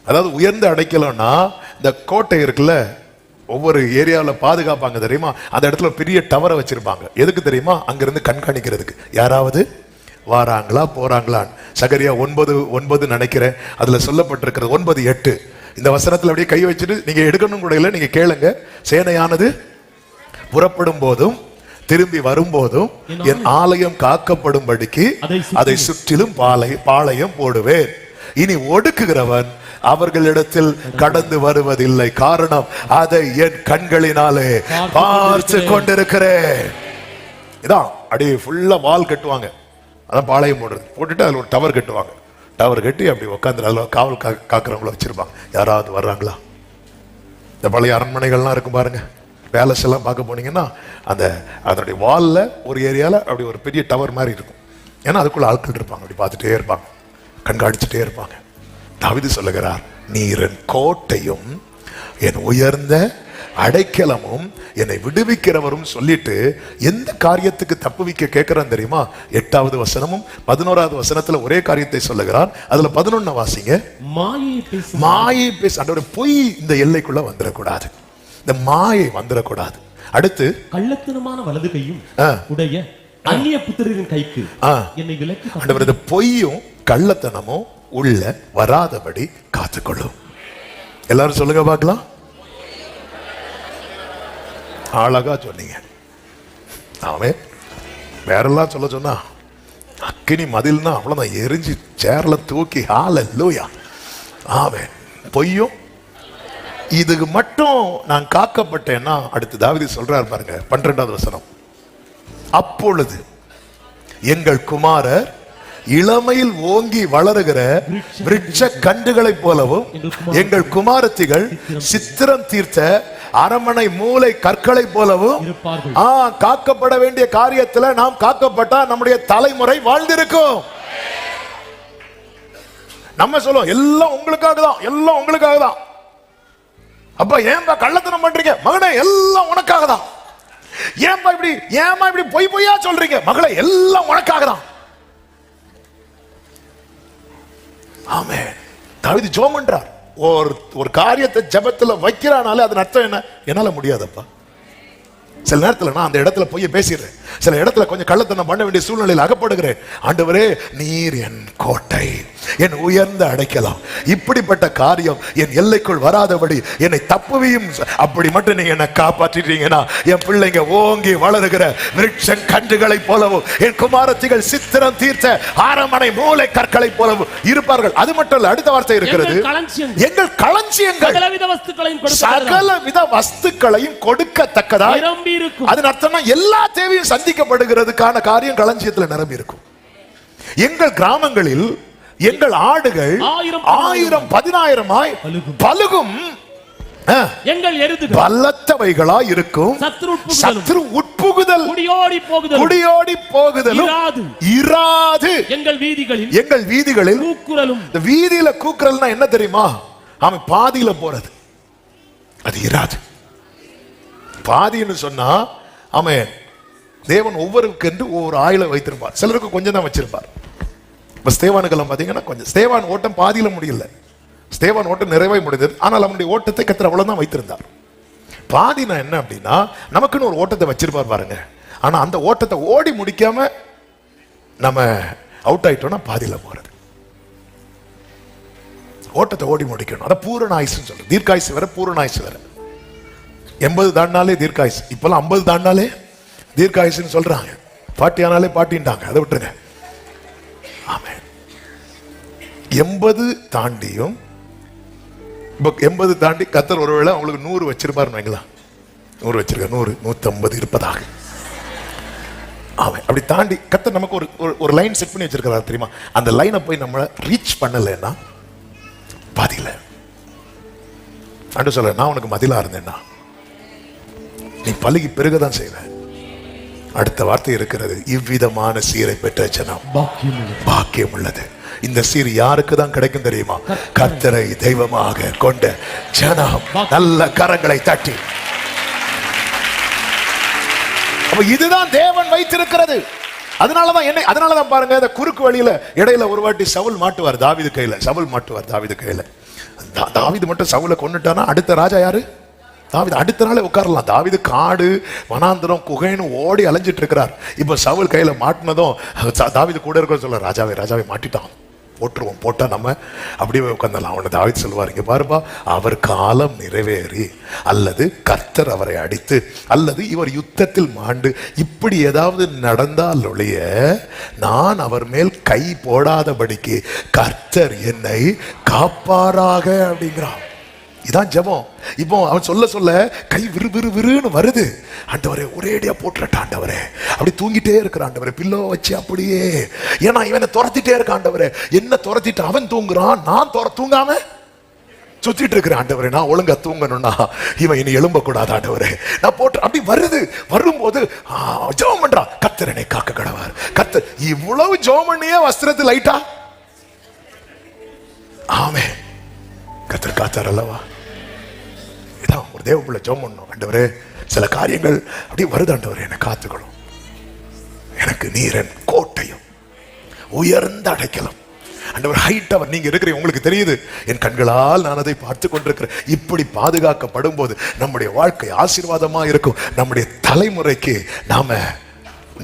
அதாவது உயர்ந்த அடைக்கலம்னா இந்த கோட்டை இருக்குல்ல, ஒவ்வொரு ஏரியாவில் பாதுகாப்பாங்க தெரியுமா? அந்த இடத்துல பெரிய டவரை வச்சிருப்பாங்க. எதுக்கு தெரியுமா? அங்கிருந்து கண்காணிக்கிறதுக்கு யாராவது வாராங்களா போறாங்களான்னு. சகரியா 9:9 நினைக்கிறேன், அதுல சொல்லப்பட்டிருக்கிறது. 9:8 இந்த வசனத்துல அப்படியே கை வச்சுட்டு நீங்க எடுக்கணும் கூட இல்லை, நீங்க கேளுங்க. சேனையானது புறப்படும் போதும் திரும்பி வரும்போதும் என் ஆலயம் காக்கப்படும்படிக்கு அதை சுற்றிலும் பாளையம் போடுவேன். இனி ஒடுக்குகிறவன் அவர்களிடத்தில் கடந்து வருவதில்லை. காரணம், அதை என் கண்களினாலே பார்த்து கொண்டிருக்கிறேன். இதான் அப்படியே ஃபுல்லா வால் கட்டுவாங்க, அதான் பாளையம் போடுறது. போட்டுட்டு அதுல ஒரு டவர் கட்டுவாங்க. டவர் கட்டி அப்படி உட்காந்து அதில் காவல் காக்கிறவங்கள வச்சிருப்பாங்க. யாராவது வர்றாங்களா? இந்த பழைய அரண்மனைகள்லாம் இருக்கும் பாருங்க, பேலஸ் எல்லாம் பார்க்க போனீங்கன்னா அதனுடைய வால்ல ஒரு ஏரியால அப்படி ஒரு பெரிய டவர் மாதிரி இருக்கும். ஏன்னா அதுக்குள்ள ஆட்கள் இருப்பாங்க, அப்படி பார்த்துட்டே இருப்பாங்க, கண்காணிச்சுட்டே இருப்பாங்க. தாவீது சொல்லுகிறார், நீர் என் கோட்டையும் என் உயர்ந்த அடைக்கலமும் என்னை விடுவிக்கிறவரும் சொல்லிட்டு எந்த காரியத்துக்கு தப்புவிக்க கேட்கிறான் தெரியுமா? 8வது வசனமும் 11வது வசனத்துல ஒரே காரியத்தை சொல்லுகிறான். அதுல 11 வாசிங்க. மாயை பேச ஆண்டவரே, பொய் இந்த எல்லைக்குள்ள வந்துடக்கூடாது, இந்த மாயை வந்துடக்கூடாது. அடுத்து கள்ளத்தனமான வலது கையும் உடைய அந்நிய புத்திரரின் கைக்கு என்னை விலக்கி ஆண்டவரே, இந்த பொய்யும் கள்ளத்தனமும் உள்ள வராதபடி காத்துக்கொள்ளும். எல்லாரும் சொல்லுங்க பார்க்கலாம். அழகா சொன்னீங்க. ஆமே. வேறெல்லாம் சொல்ல சொன்னா அக்கினி மதில்னா அவ்வளவுதான், எரிஞ்சு சேர்ல தூக்கி ஹalleluya. ஆமே. பொய்யும் இதுக்கு மட்டும் நான் காக்கப்பட்டேன்னா அடுத்து தாவீது சொல்றார் பாருங்க, 12வது வசனம். அப்பொழுது எங்கள் குமாரர் இளமையில் ஓங்கி வளருகிற விருட்ச கண்டுகளை போலவும் எங்கள் குமாரத்திகள் சித்திரம் தீர்த்த அரமனை மூளை கற்களை போலவும் காக்கப்பட வேண்டிய காரியத்துல நாம் காக்கப்பட்டா நம்முடைய தலைமுறை வாழ்ந்திருக்கும். நம்ம சொல்லுவோம் எல்லாம் உங்களுக்காக தான், எல்லாம் உங்களுக்காக தான். அப்ப ஏன்பா கள்ளத்தனம் பண்றீங்க? மகனே, எல்லாம் உனக்காக தான். ஏன்பா இப்படி பொய் பொய்யா சொல்றீங்க? மகளே, எல்லாம் உனக்காக தான். ஆமென். தாவீது ஜெபம் பண்றார். ஒரு காரியத்தை ஜெபத்துல வைக்கிறானாலே அதன் அர்த்தம் என்ன? என்னால முடியாதப்பா. சில நேரத்துல நான் அந்த இடத்துல போய் பேசிடுறேன், சில இடத்துல கொஞ்சம் கள்ளத்தனம் பண்ண வேண்டிய சூழ்நிலையில் அகப்படுகிறேன். ஆண்டவரே, நீர் என் கோட்டை, என் உயர்ந்த அடைக்கலாம். இப்படிப்பட்ட காரியம் என் எல்லைக்குள் வராதபடி என்னை தப்புவியும். அப்படி மட்டும் நீங்க என்னை காப்பாற்றிட்டீங்கன்னா என் பிள்ளைங்க ஓங்கி வளருகிற விருட்ச கன்றுகளை போலவும் என் குமாரத்திகள் சித்திரம் தீர்த்த அரமனை மூளை கற்களை போலவும் இருப்பார்கள். அது மட்டும் இல்ல, அடுத்த வார்த்தை இருக்கிறது, எங்கள் களஞ்சியங்கள் சகலவித வஸ்துக்களையும் கொடுக்கத்தக்கதாய். அதன் அர்த்தம் எல்லா தேவையும் சந்திக்கப்படுகிறதுக்கான காரியம் களஞ்சியத்தில் நிரம்பி இருக்கும். எங்கள் கிராமங்களில் எங்கள் ஆடுகள் 1000-10,000 பலுகும் எங்கள் எருதுகள் பலத்தவைகளாய் இருக்கும். சத்ரு உட்புகுதல் குடியோடி போகுதலும் இராது. எங்கள் வீதிகளில் கூக்குரலும். இந்த வீதியில கூக்குரல்னா என்ன தெரியுமா? அவன் பாதியில போறது, அது இராது. பாதின்னு சொன்னா அவன் தேவன் ஒவ்வொருக்கு என்று ஒவ்வொரு ஆயுளை வைத்திருப்பார். சிலருக்கு கொஞ்சம் தான் வச்சிருப்பார். இப்ப ஸ்தேவானுக்கெல்லாம் பாத்தீங்கன்னா கொஞ்சம், ஸ்தேவான் ஓட்டம் பாதியில முடியல, ஸ்தேவான் ஓட்டம் நிறைவாய் முடிந்தது. ஆனால் அவனுடைய ஓட்டத்தை கர்த்தர் அவ்வளவுதான் வைத்திருந்தார். பாதினா என்ன அப்படின்னா, நமக்குன்னு ஒரு ஓட்டத்தை வச்சிருப்பார் பாருங்க. ஆனா அந்த ஓட்டத்தை ஓடி முடிக்காம நம்ம அவுட் ஆயிட்டோம்னா பாதியில போறது. ஓட்டத்தை ஓடி முடிக்கணும். அத பூரண ஆயுசுன்னு சொல்றோம். தீர்க்காயுசு வேற, பூரண ஆயுசு வேற. 80 தாண்டினாலே தீர்க்காயுசு. இப்பெல்லாம் 50 தாண்டினாலே தீர்க்காயுசுன்னு சொல்றாங்க. 40 ஆனாலே பாட்டின்ட்டாங்க, அதை விட்டுருங்க. ஆமென். 80 தாண்டியும் 80 தாண்டி கர்த்தர் ஒருவேளை உங்களுக்கு 100 வச்சிருப்பாருன்னு வைங்களா, 100 வச்சிருக்க, 100, 150 இருப்பதாக. ஆமென். அப்படி தாண்டி கர்த்தர் நமக்கு ஒரு லைன் செட் பண்ணி வச்சிருக்கிறார் தெரியுமா? அந்த லைனை போய் நம்ம ரீச் பண்ணலைன்னா பாதியில. அன்று சொல்ல, நான் உனக்கு மதிலா இருந்தேன்னா நீ பலுகி பெருகதான் செய்வேன். அடுத்த வார்த்தை இருக்கிறது, இவ்விதமான சீரை பெற்ற ஜனம் பாக்கியம் உள்ளது. இந்த சீர் யாருக்கு தான் கிடைக்கும் தெரியுமா? கர்த்தரை தெய்வமாக கொண்ட ஜனம். நல்ல கரங்களை தட்டி. அப்ப இதுதான் தேவன் வைத்திருக்கிறது. அதனாலதான் பாருங்க, இந்த குறுக்கு வழியில இடையில ஒரு வாட்டி சவுல் மாட்டுவார் தாவீது கையில. சவுல் மாட்டுவார் தாவீது கையில. தாவீது மட்டும் சவுலை கொன்னுட்டானா அடுத்த ராஜா யாரு? தாவீது. அடுத்த நாளே உட்காரலாம். தாவீது காடு வனாந்தரம் குகைன்னு ஓடி அலைஞ்சிட்டு இருக்கிறார். இப்ப சவுல் கையில மாட்டினதும் தாவீது கூட இருக்க சொல்ல, ராஜாவே ராஜாவே மாட்டிட்டான். போட்டுருவோம், போட்டா நம்ம அப்படியே உட்காந்துடலாம். அவனை தாவீது சொல்லுவார், இங்க பாருப்பா, அவர் காலம் நிறைவேறி அல்லது கர்த்தர் அவரை அடித்து அல்லது இவர் யுத்தத்தில் மாண்டு இப்படி ஏதாவது நடந்தால் ஒழிய நான் அவர் மேல் கை போடாதபடிக்கு கர்த்தர் என்னை காப்பாராக அப்படிங்கிறான். இதான் ஜெபம். இப்போ அவன் சொல்ல சொல்ல கை விறுவிறுன்னு வருது. ஆண்டவரே ஒரேடியா போட்டுறட்ட ஆண்டவரே, அப்படி தூங்கிட்டே இருக்கிற ஆண்டவரே, பில்லோ வச்சு அப்படியே. ஏன்னா இவனை துரத்திட்டே இருக்க ஆண்டவரே, என்ன துரத்திட்டு அவன் தூங்குறான், நான் தூங்காம சுத்திட்டு இருக்கிறேன் ஆண்டவரே. நான் ஒழுங்கா தூங்கணும்னா இவன் இனி எழும்ப கூடாது ஆண்டவரே, நான் போட்டு அப்படி வருது. வரும்போது ஜெபம் பண்றா, கர்த்தர் என்னை காக்க கடவார். கர்த்தர் இவ்வளவு ஜெபம் பண்ணியே வஸ்திரத்தில் லைட்டா ஆமே கர்த்தர் காத்தார் அல்லவா. இதான் ஒரு தேவனுள்ள ஜெபம் பண்ணணும். ஆண்டவரே சில காரியங்கள் அப்படி வருது ஆண்டவரே, என்னை காத்துக்கணும். எனக்கு நீர் என் கோட்டையும் உயர்ந்த அடைக்கலம். ஆண்டவர் ஹைட் அவர் நீங்க இருக்கிறீங்க, உங்களுக்கு தெரியுது, என் கண்களால் நான் அதை பார்த்து கொண்டிருக்கிறேன். இப்படி பாதுகாக்கப்படும் போது நம்முடைய வாழ்க்கை ஆசீர்வாதமா இருக்கும். நம்முடைய தலைமுறைக்கு நாம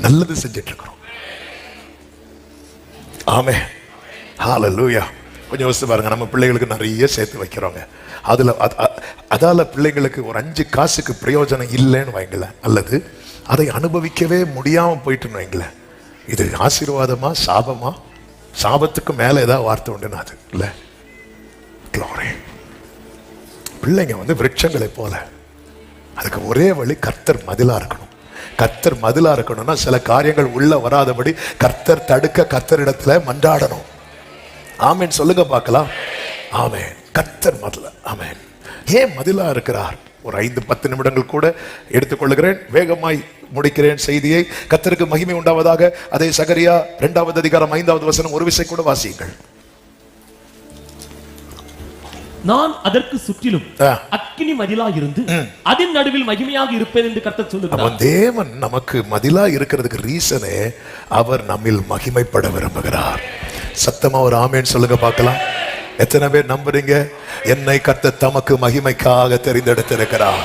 நல்லது செஞ்சிட்டு இருக்கிறோம். ஆமே ஹல்லேலூயா. கொஞ்சம் யோசிச்சு பாருங்க, நம்ம பிள்ளைகளுக்கு நிறைய சேர்த்து வைக்கிறோங்க, அதால பிள்ளைங்களுக்கு ஒரு 5 காசுக்கு பிரயோஜனம் இல்லைன்னு வைங்களேன், அல்லது அதை அனுபவிக்கவே முடியாம போயிட்டுன்னு வைங்களேன். இது ஆசீர்வாதமா சாபமா? சாபத்துக்கு மேல ஏதாவது வார்த்தை உண்டுன்னு அது இல்ல. பிள்ளைங்க விருட்சங்களை போல, அதுக்கு ஒரே வழி கர்த்தர் மதிலா இருக்கணும். கர்த்தர் மதிலா இருக்கணும்னா சில காரியங்கள் உள்ள வராதபடி கர்த்தர் தடுக்க கர்த்தரிடத்துல மன்றாடணும். ஆமேன் சொல்லுங்க பார்க்கலாம். ஆமேன். கர்த்தர் மதிலா. ஆமேன். ஏன் மதிலா இருக்கிறார்? ஒரு 5-10 நிமிடங்கள் கூட எடுத்துக்கொள்ளுகிறேன், வேகமாய் முடிக்கிறேன் செய்தியை. கர்த்தருக்கு மகிமை உண்டாவதாக. அதே சகரியா 2வது அதிகாரம் 5வது வசனம் ஒரு விசை கூட வாசியுங்கள். நான் அதற்கு சுற்றிலும் அக்கினி மதிலா இருந்து அதன் நடுவில் மகிமையாக இருப்பேன் என்று கர்த்தர் சொல்லுகிறார். தேவன் நமக்கு மதிலா இருக்கிறதுக்கு ரீசனே அவர் நம்மில் மகிமைப்பட விரும்புகிறார். சத்தமா ஒரு ஆமேன் சொல்லுங்க பார்க்கலாம். எத்தனை பேர் நம்புறீங்க? என்னை கர்த்தர் தமக்கு மகிமைக்காக தெரிந்தெடுத்திருக்கிறார்,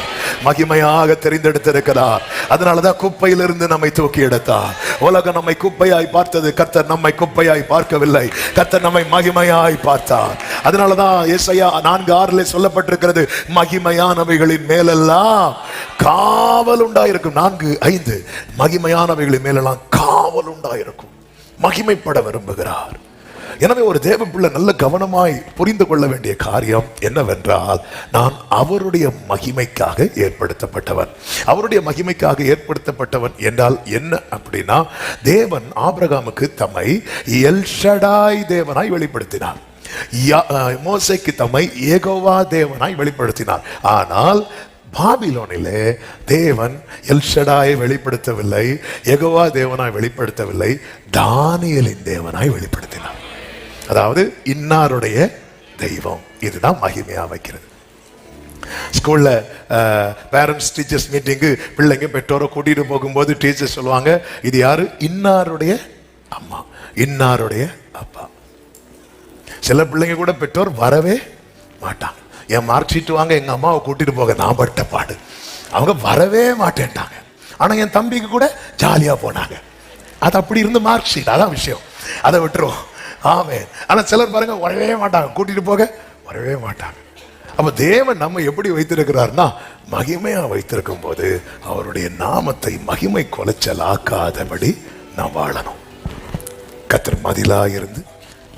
மகிமையாக தெரிந்தெடுத்திருக்கிறார். அதனாலதான் குப்பையிலிருந்து நம்மை தூக்கி எடுத்தார். உலகம் நம்மை குப்பையாய் பார்த்தது, கர்த்தர் நம்மை குப்பையாய் பார்க்கவில்லை, கர்த்தர் நம்மை மகிமையாய் பார்த்தார். அதனாலதான் ஏசாயா 4:6 சொல்லப்பட்டிருக்கிறது, மகிமையானவைகளின் மேலெல்லாம் காவல் உண்டாயிருக்கும். 4:5 மகிமையானவைகளின் மேலெல்லாம் காவல் உண்டாயிருக்கும். மகிமைப்பட விரும்புகிறார். எனவே ஒரு தேவ பிள்ளை நல்ல கவனமாய் புரிந்து கொள்ள வேண்டிய காரியம் என்னவென்றால், நான் அவருடைய மகிமைக்காக ஏற்படுத்தப்பட்டவன். அவருடைய மகிமைக்காக ஏற்படுத்தப்பட்டவன் என்றால் என்ன அப்படின்னா, தேவன் ஆபிரகாமுக்கு தம்மை எல் ஷடாய் தேவனாய் வெளிப்படுத்தினார், மோசேக்கு தம்மை யெகோவா தேவனாய் வெளிப்படுத்தினார். ஆனால் பாபிலோனிலே தேவன் எல் ஷடாயை வெளிப்படுத்தவில்லை, யெகோவா தேவனாய் வெளிப்படுத்தவில்லை, தானியேலின் தேவனாய் வெளிப்படுத்தினார். அதாவது இன்னாருடைய தெய்வம். இதுதான் மகிமையா வைக்கிறது. ஸ்கூல்ல பேரண்ட்ஸ் டீச்சர்ஸ் மீட்டிங்கு பிள்ளைங்க பெற்றோரை கூட்டிட்டு போகும்போது டீச்சர்ஸ் சொல்லுவாங்க, இது யாரு? இன்னாருடைய அம்மா, இன்னாருடைய அப்பா. சில பிள்ளைங்க கூட பெற்றோர் வரவே மாட்டாங்க. என் மார்க் ஷீட் வாங்க எங்க அம்மாவை கூட்டிட்டு போக நான் பட்ட பாடு, அவங்க வரவே மாட்டேன்ட்டாங்க. ஆனா என் தம்பிக்கு கூட ஜாலியா போனாங்க. அது அப்படி இருந்து மார்க் ஷீட், அதான் விஷயம், அதை விட்டுருவோம். ஆமென். ஆனா சிலர் பாருங்க வரவே மாட்டாங்க, கூட்டிட்டு போக வரவே மாட்டாங்க. அப்ப தேவன் நம்ம எப்படி வைத்திருக்கிறார்னா, மகிமையா வைத்திருக்கும் போது அவருடைய நாமத்தை மகிமை குலைச்சல் ஆக்காதபடி நாம் வாழணும். கர்த்தர் மதிலா இருந்து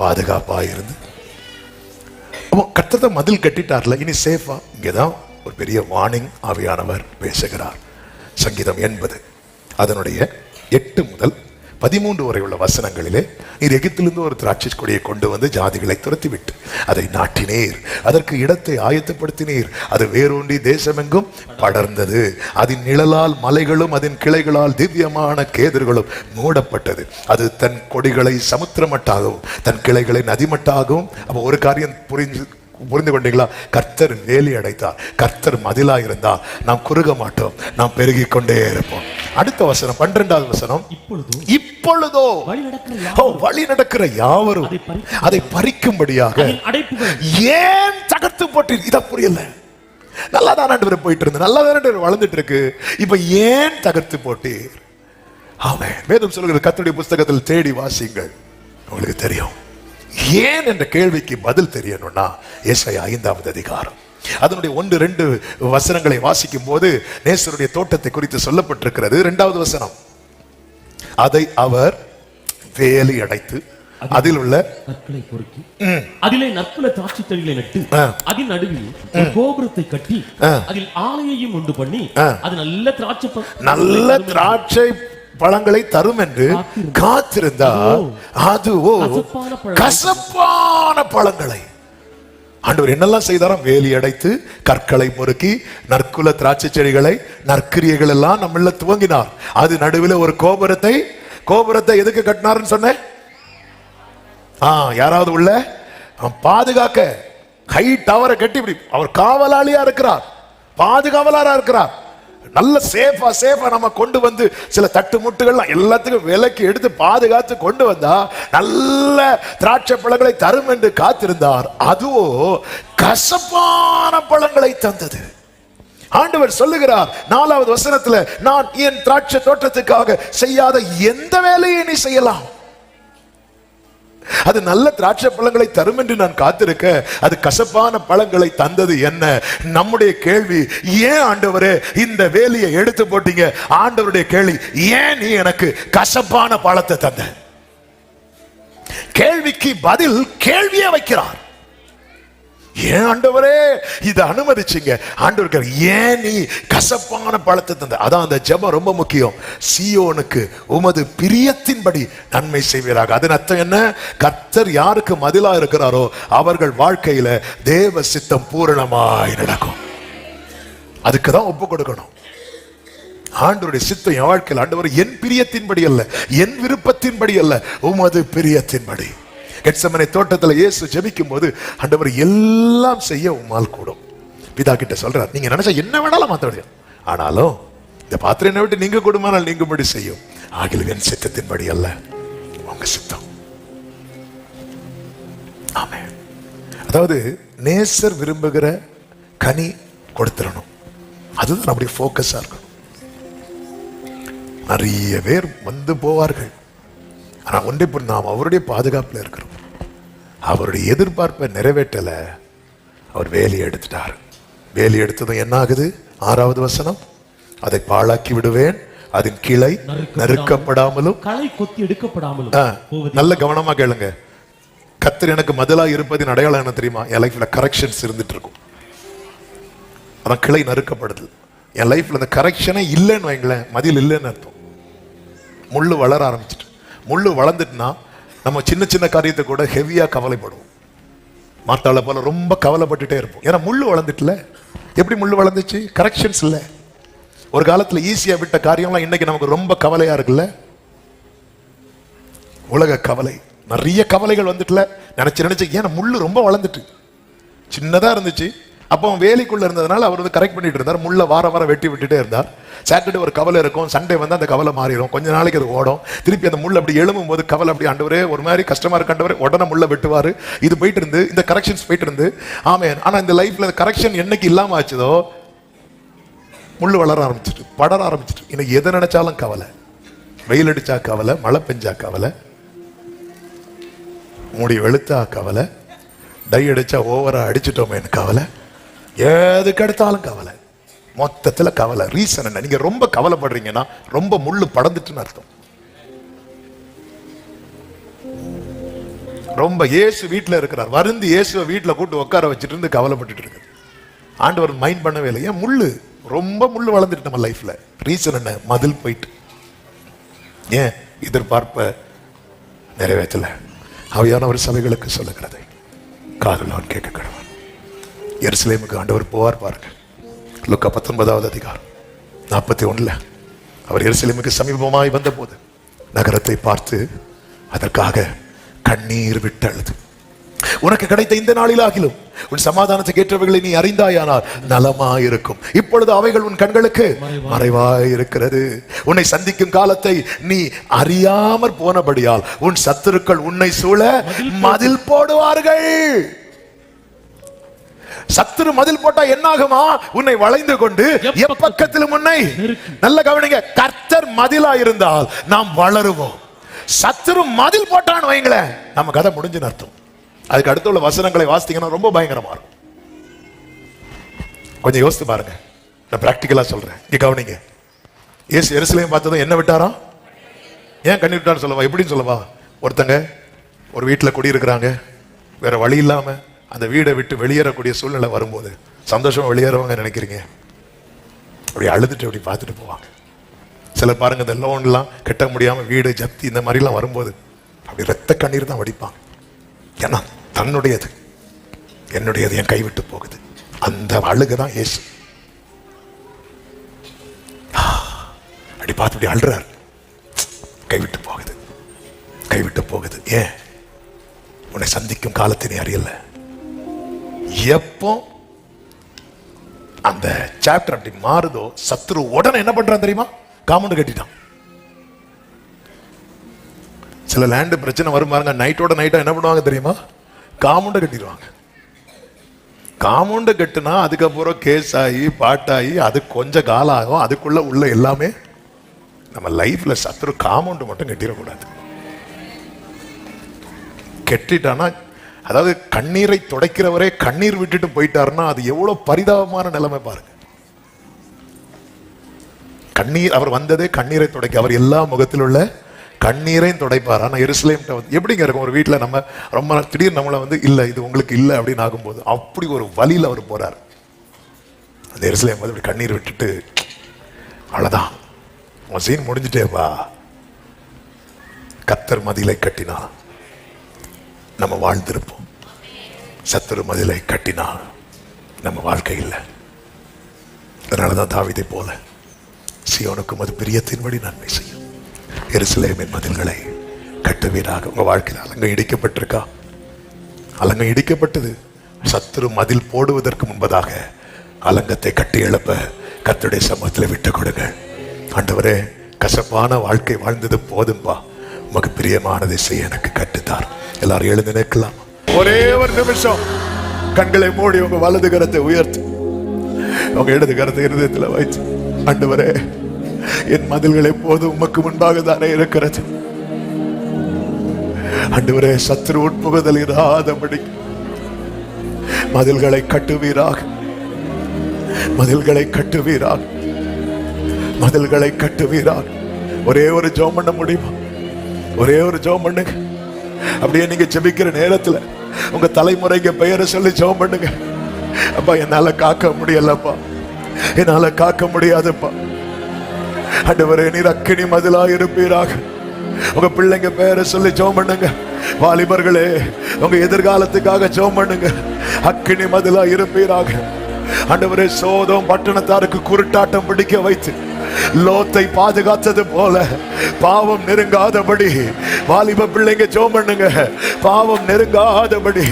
பாதுகாப்பா இருந்து, கர்த்தர் மதில் கட்டிட்டார்ல, இனி சேஃபா. இங்கதான் ஒரு பெரிய வார்னிங் ஆவியானவர் பேசுகிறார். சங்கீதம் 80 அதனுடைய 8 முதல் 13 வரை உள்ள வசனங்களிலே, நீர் எகிப்திலிருந்து ஒரு திராட்சை கொடியை கொண்டு வந்து ஜாதிகளை துரத்திவிட்டு அதை நாட்டினீர், அதற்கு இடத்தை ஆயத்தப்படுத்தினீர், அது வேரூன்றி தேசமெங்கும் படர்ந்தது, அதன் நிழலால் மலைகளும் அதன் கிளைகளால் திவ்யமான கேதுர்களும் மூடப்பட்டது, அது தன் கொடிகளை சமுத்திரமட்டாகவும் தன் கிளைகளை நதிமட்டாகவும். அப்ப ஒரு காரியம் புரிந்து கொண்டீங்களா? கர்த்தர் வேலி அடைத்தார், கர்த்தர் மதிலா இருந்தால் நாம் குறுக மாட்டோம், நாம் பெருகிக் கொண்டே இருப்போம். அடுத்த வசனம் 12வது வசனம், இப்பொழுதோ வழி நடக்கிற யாவரும் அதை பறிக்கும்படியாக ஏன் தகர்த்து போட்டீர்? இத புரியல. நல்லா தான் போயிட்டு இருந்து, நல்லா தான் வளர்ந்துட்டு இருக்கு, இப்ப ஏன் தகர்த்து போட்டீர்? ஆமென். வேதம் சொல்லுகிறது, கர்த்தருடைய புஸ்தகத்தில் தேடி வாசிங்கள், உங்களுக்கு தெரியும் ஏன் என்ற கேள்விக்கு பதில் தெரியணும்னா ஏசாயா 5வது அதிகாரம் அதனுடைய 1-2 வசனங்களை வாசிக்கும் போது நேசருடைய தோட்டத்தை குறித்து சொல்லப்பட்டிருக்கிறது. 2வது வசனம், அதை அவர் வேலி அடைத்து அதில் உள்ள கற்களை பொறுக்கி அதிலே நற்குல திராட்சை செடிகளை நட்டு அதன் நடுவில் ஒரு கோபுரத்தை கட்டி அதில் ஆலையையும் உண்டு பண்ணி அது நல்ல திராட்சை பழங்களை தரும் என்று காத்திருந்தால் அதுவோ கசப்பான பழங்களை. ஆண்டவர் என்னெல்லாம் செய்தாராம்? வேலி அடைத்து கற்களை பொறுக்கி நற்குல திராட்சை செடிகளை நற்கிரியைகள் எல்லாம் நம்மள துவங்கினார். அது நடுவில் ஒரு கோபுரத்தை எதுக்கு கட்டினார்னு சொன்ன? யாராவது உள்ள பாதுகாக்க ஹை டவரை கட்டி அவர் காவலாளியா இருக்கிறார், பாதுகாவலரா இருக்கிறார். நல்ல சேஃபா நம்ம கொண்டு வந்து சில தட்டு முட்டுகள்லாம் எல்லாத்துக்கும் விலைக்கு எடுத்து பாதுகாத்து கொண்டு வந்தா நல்ல திராட்சை பழங்களை தரும் என்று காத்திருந்தார். அதுவோ கசப்பான பழங்களை தந்தது. ஆண்டவர் சொல்லுகிறார் 4வது வசனத்துல, நான் என் திராட்சை தோட்டத்துக்காக செய்யாத எந்த வேலையை நீ செய்யலாம், அது நல்ல திராட்சை பழங்களை தரும் என்று நான் காத்திருக்க அது கசப்பான பழங்களை தந்தது என்ன? நம்முடைய கேள்வி, ஏன் ஆண்டவரே இந்த வேலியை எடுத்து போட்டீங்க? ஆண்டவருடைய கேள்வி, ஏன் நீ எனக்கு கசப்பான பழத்தை தந்த? கேள்விக்கு பதில் கேள்வியே வைக்கிறார். ஏன் ஆண்டவரே இதை அனுமதிச்சீங்க? ஆண்டவர் ஏன் நீ கசப்பான பழத்தை தந்த? அதான் அந்த ஜெபம் ரொம்ப முக்கியம். சீயோனுக்கு உமது பிரியத்தின்படி நன்மை செய்வீராக. அதன் அர்த்தம் என்ன? கர்த்தர் யாருக்கு மதிலா இருக்கிறாரோ அவர்கள் வாழ்க்கையில தேவ சித்தம் பூரணமாய் நடக்கும். அதுக்குதான் ஒப்பு கொடுக்கணும். ஆண்டவருடைய சித்தம் என் வாழ்க்கையில், ஆண்டவர் என் பிரியத்தின்படி அல்ல, என் விருப்பத்தின்படி அல்ல, உமது பிரியத்தின்படி. கெத்செமனே தோட்டத்தில் இயேசு ஜெபிக்கும் போது, ஆண்டவர் எல்லாம் செய்ய உம்மால் கூடும். பிதா கிட்ட சொல்றார், நீங்க நினைச்சா என்ன வேணாலும் மாத்த முடியும், ஆனாலும் இந்த பாத்திரம் என்ன விட்டு நீங்க கூடுமானால் நீங்கும்படி செய்யும். ஆகிலும் என் சித்தத்தின்படி அல்ல, உங்க சித்தம். ஆமென். அதாவது நேசர் விரும்புகிற கனி கொடுத்துடணும். அதுதான் நம்முடைய போக்கஸா இருக்கணும். நிறைய பேர் வந்து போவார்கள், ஆனா ஒன்றை நாம் அவருடைய பாதுகாப்புல இருக்கிறோம். அவருடைய எதிர்பார்ப்பை நிறைவேற்றல, அவர் வேலையை எடுத்துட்டார். வேலி எடுத்ததும் என்ன ஆகுது? 6வது வசனம், அதை பாழாக்கி விடுவேன், அதன் கிளை நறுக்கப்படாமலும் களை கொத்தி எடுக்கப்படாமலும். நல்ல கவனமா கேளுங்க. கர்த்தர் எனக்கு மதிலா இருப்பதின் அடையாளம் என்ன தெரியுமா? என் லைஃப்ல கரெக்ஷன்ஸ் இருந்துட்டு இருக்கும். அதான் கிளை நறுக்கப்படுது. என் லைஃப்ல அந்த கரெக்ஷனே இல்லைன்னு வைங்களேன், மதில் இல்லைன்னு அர்த்தம். முள்ளு வளர ஆரம்பிச்சிட்டு, முள்ளு வளர்ந்துட்டுனா நம்ம சின்ன சின்ன காரியத்தை கூட ஹெவியா கவலைப்படுவோம். மாட்டாள போல ரொம்ப கவலைப்பட்டுட்டே இருப்போம். ஏன்னா முள்ளு வளர்ந்துட்டுல. எப்படி முள்ளு வளர்ந்துச்சு? கரெக்ஷன்ஸ் இல்லை. ஒரு காலத்துல ஈஸியா விட்ட காரியம்லாம் இன்னைக்கு நமக்கு ரொம்ப கவலையா இருக்குல்ல. உலக கவலை, நிறைய கவலைகள் வந்துட்டுல. நினைச்சு ஏன்னா முள்ளு ரொம்ப வளர்ந்துட்டு. சின்னதா இருந்துச்சு, அப்போ வேலிக்குள்ள இருந்ததுனால அவர் வந்து கரெக்ட் பண்ணிட்டு இருந்தார். முள்ள வார வெட்டி விட்டுட்டே இருந்தார். சாட்டர்டே ஒரு கவலை இருக்கும், சண்டே வந்து அந்த கவலை மாறிடும். கொஞ்ச நாளைக்கு அது ஓடும். திருப்பி அந்த முள்ள அப்படி எழும்பும் போது கவலை அப்படி, ஆண்டவரே ஒரு மாதிரி கஷ்டமா இருக்காண்டவரே, உடனே முள்ள வெட்டுவாரு. இது போயிட்டு இருந்து, இந்த கரெக்ஷன்ஸ் போயிட்டு இருந்து. ஆமென். ஆனா இந்த லைஃப்ல கரெக்ஷன் என்னைக்கு இல்லாம ஆச்சுதோ, முள்ளு வளர ஆரம்பிச்சிட்டு, படர ஆரம்பிச்சிட்டு. இன்னைக்கு எதை நினைச்சாலும் கவலை. வெயில் அடிச்சா கவலை, மழை பெஞ்சா கவலை, மூடி வெளுத்தா கவலை, டை அடிச்சா ஓவரா அடிச்சுட்டோமேன்னு கவலை, எதுக்கு எடுத்தாலும் கவலை. மொத்தத்துல கவலை. ரீசன் என்ன? நீங்க ரொம்ப கவலைப்படுறீங்கன்னா ரொம்ப முள்ளு படந்துட்டுன்னு அர்த்தம். ரொம்ப இயேசு வீட்டுல இருக்கிறார், வருந்து இயேசுவை வீட்டுல கூட்டு உட்கார வச்சுட்டு இருந்து கவலைப்பட்டுட்டு இருக்கு. ஆண்டவர் மைண்ட் பண்ணவே இல்லை. ஏன்? முள்ளு, ரொம்ப முள்ளு வளர்ந்துட்டு நம்ம லைஃப்ல. ரீசன் என்ன? மதில் போயிட்டு. ஏன்? எதிர்பார்ப்ப நிறைவேற்றல. அவையான ஒரு சபைகளுக்கு சொல்லுகிறது, காதுள்ளவன் கேட்க கடவுள். எருசலேமுக்கு ஆண்டவர் போவார் பாருங்க. லூக்கா 19வது அதிகாரம் 41 அவர் எருசலேமுக்கு சமீபமாய் வந்த போது நகரத்தை பார்த்து அதற்காக கண்ணீர் விட்டு அழுது, உனக்கு கிடைத்த இந்த நாளிலாகிலும் உன் சமாதானத்துக்கு ஏற்றவைகளை நீ அறிந்தாயானால் நலமாயிருக்கும். இப்பொழுது அவைகள் உன் கண்களுக்கு மறைவாயிருக்கிறது. உன்னை சந்திக்கும் காலத்தை நீ அறியாமற் போனபடியால் உன் சத்துருக்கள் உன்னை சூழ மதில் போடுவார்கள். சத்துரு மதில் போட்டா என்னாகுமா? உன்னை வளைந்து கொண்டு எப்பக்கத்திலும் உன்னை. நல்ல கவனிங்க, கர்த்தர் மதிலா இருந்தால் நாம் வளருவோம். சத்துரு மதில் போட்டான்னு வைங்களேன், நம்ம கதை முடிஞ்சுன்னு அர்த்தம். அதுக்கு அடுத்த உள்ள வசனங்களை வாசித்தீங்கன்னா ரொம்ப பயங்கரமா இருக்கும். கொஞ்சம் யோசித்து பாருங்க. நான் பிராக்டிக்கலா சொல்றேன், இங்க கவனிங்க. இயேசு எருசலேம் பார்த்ததும் என்ன விட்டாரா? ஏன் கண்ணீர் விட்டான்னு சொல்லவா? எப்படின்னு சொல்லவா? ஒருத்தங்க ஒரு வீட்டில் குடியிருக்கிறாங்க, வேற வழி இல்லாம அந்த வீடை விட்டு வெளியேறக்கூடிய சூழ்நிலை வரும்போது சந்தோஷமா வெளியேறவங்க நினைக்கிறீங்க, அப்படி அழுதுட்டு அப்படி பார்த்துட்டு போவாங்க. சிலர் பாருங்க, இந்த லோன்லாம் கட்ட முடியாம வீடு ஜப்தி இந்த மாதிரிலாம் வரும்போது அப்படி ரத்த கண்ணீர் தான் வடிப்பாங்க. ஏன்னா தன்னுடையது என்னுடையது என் கைவிட்டு போகுது. அந்த அழுகை தான் இயேசு. அப்படி பார்த்து அப்படி அழுறாரு. கைவிட்டு போகுது, கைவிட்டு போகுது. ஏன்? உன்னை சந்திக்கும் காலத்தை நீ அறியல. எப்போ அந்த சாப்டர் அப்படி மாறுதோ, சத்துரு உடனே என்ன பண்றான் தெரியுமா? காம்பவுண்ட் கட்டிட்டான். சில லேண்டு பிரச்சனை வரும் பாருங்க, நைட்டோட நைட்டா என்ன பண்ணுவாங்க தெரியுமா? காம்பவுண்ட் கட்டிடுவாங்க. காம்பவுண்ட் கட்டுனா அதுக்கப்புறம் கேஸ் ஆகி பாட்டாகி அது கொஞ்சம் காலம் ஆகும். அதுக்குள்ள உள்ள எல்லாமே நம்ம லைஃப்ல சத்துரு காம்பவுண்ட் மட்டும் கட்டிடக்கூடாது. கெட்டிட்டானா, அதாவது கண்ணீரை துடைக்கிறவரே கண்ணீர் விட்டுட்டு போயிட்டாருன்னா அது எவ்வளவு பரிதாபமான நிலைமை பாருங்க. கண்ணீர், அவர் வந்ததே கண்ணீரை துடைக்க. அவர் எல்லா முகத்தில் உள்ள கண்ணீரையும் துடைப்பார். ஆனா எருசலேம் எப்படிங்க இருக்கும்? ஒரு வீட்டில் நம்ம ரொம்ப திடீர்னு நம்மளை இல்லை இது உங்களுக்கு இல்லை அப்படின்னு ஆகும்போது அப்படி ஒரு வழியில் அவர் போறார். அந்த எருசலேம் வந்து அப்படி கண்ணீர் விட்டுட்டு, அவ்வளவுதான் உன் சீன் முடிஞ்சுட்டேப்பா. கர்த்தர் மதிலை கட்டினா நம்ம வாழ்ந்திருப்போம். சத்துரு மதிலை கட்டினா நம்ம வாழ்க்கை இல்லை. அதனாலதான் தாவீதை போல சீயோனுக்கும் அது பிரியத்தின்படி நன்மை செய்யும். எருசலேமின் மதில்களை கட்டுவீராக. உங்க வாழ்க்கையில் அலங்கம் இடிக்கப்பட்டிருக்கா? அலங்கம் இடிக்கப்பட்டது. சத்துரு மதில் போடுவதற்கு முன்பதாக அலங்கத்தை கட்டி எழுப்ப கர்த்தருடைய சமூகத்தில் விட்டு கொடுங்க. ஆண்டவரே, கசப்பான வாழ்க்கை வாழ்ந்தது போதும்பா, உமக்கு பிரியமானதை செய்ய எனக்கு கட்டுத்தார். எல்லாரும் எழுந்து நிற்கலாம். ஒரே ஒரு நிமிஷம் கண்களை மூடி உங்க வலது கரத்தை உயர்த்தி உங்க இடது கரத்தை இருதயத்தில் வைத்து, ஆண்டவரே, என் மதில்கள் எப்போது உமக்கு முன்பாக தானே இருக்கிறது. ஆண்டவரே, சத்துரு உட்புகுதல் இராதபடி மதில்களை கட்டுவீராக, மதில்களை கட்டுவீராக, மதில்களை கட்டுவீராக. ஒரே ஒரு ஜெபம் பண்ண முடியுமா? ஒரே ஒரு ஜெபம் பண்ணுங்க. அப்படியே நீங்க ஜெபிக்கிற நேரத்துல உங்க தலைமுறைக்கு பெயரை சொல்லி ஜெபம் பண்ணுங்க. அப்பா, என்னால காக்க முடியலப்பா, என்னால காக்க முடியாதுப்பா. ஆண்டவரே, நீர் அக்கினி மதிலா இருப்பீராக. உங்க பிள்ளைங்க பெயரை சொல்லி ஜெபம் பண்ணுங்க. வாலிபர்களே, உங்க எதிர்காலத்துக்காக ஜெபம் பண்ணுங்க. அக்கினி மதிலா இருப்பீராக. ஆண்டவரே, சோதோம் பட்டணத்தாருக்கு குருட்டாட்டம் பிடிக்க வைத்து லோத்தை பாதுகாத்தது போல பாவம் நெருங்காதபடி வாலிப பிள்ளைங்க ஜெபம் பண்ணுங்க. பாவம் நெருங்காதபடி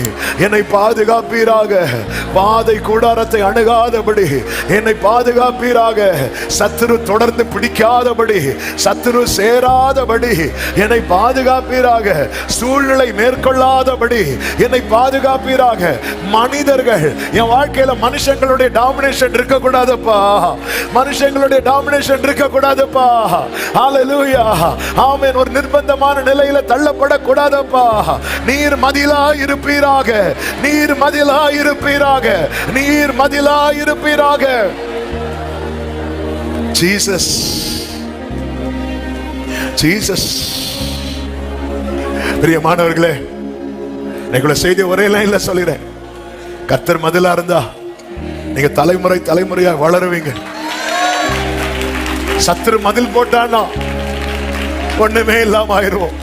என்னை பாதுகாப்பீராக. பாதை கூடாரத்தை அணுகாதபடி என்னை பாதுகாப்பீராக. சத்துரு தொடர்ந்து பிடிக்காதபடி, சத்துரு சேராதபடி என்னை பாதுகாப்பீராக. சூழ்நிலை மேற்கொள்ளாதபடி என்னை பாதுகாப்பீராக. மனிதர்கள் என் வாழ்க்கையில மனுஷங்களுடைய டாமினேஷன் இருக்க கூடாதுப்பா. மனுஷங்களுடைய டாமினேஷன் இருக்க கூடாதுப்பா. ஹல்லேலூயா, ஆமென். ஒரு நிர்பந்தமான நிலையில தள்ளப்படக்கூடாதுப்பா. நீர் மதிலா இருப்பீராக, நீர் மதிலா இருப்பீராக, நீர் மதிலா இருப்பீராக. Jesus, Jesus. பிரியமானவர்களே, இன்னைக்குள்ள செய்தி ஒரே லைன்ல சொல்லிறேன். கர்த்தர் மதிலா இருந்தா நீங்க தலைமுறை தலைமுறையா வளருவீங்க. சத்துரு மதில் போட்டானா ஒண்ணுமே இல்லாம ஆயிருவோம்.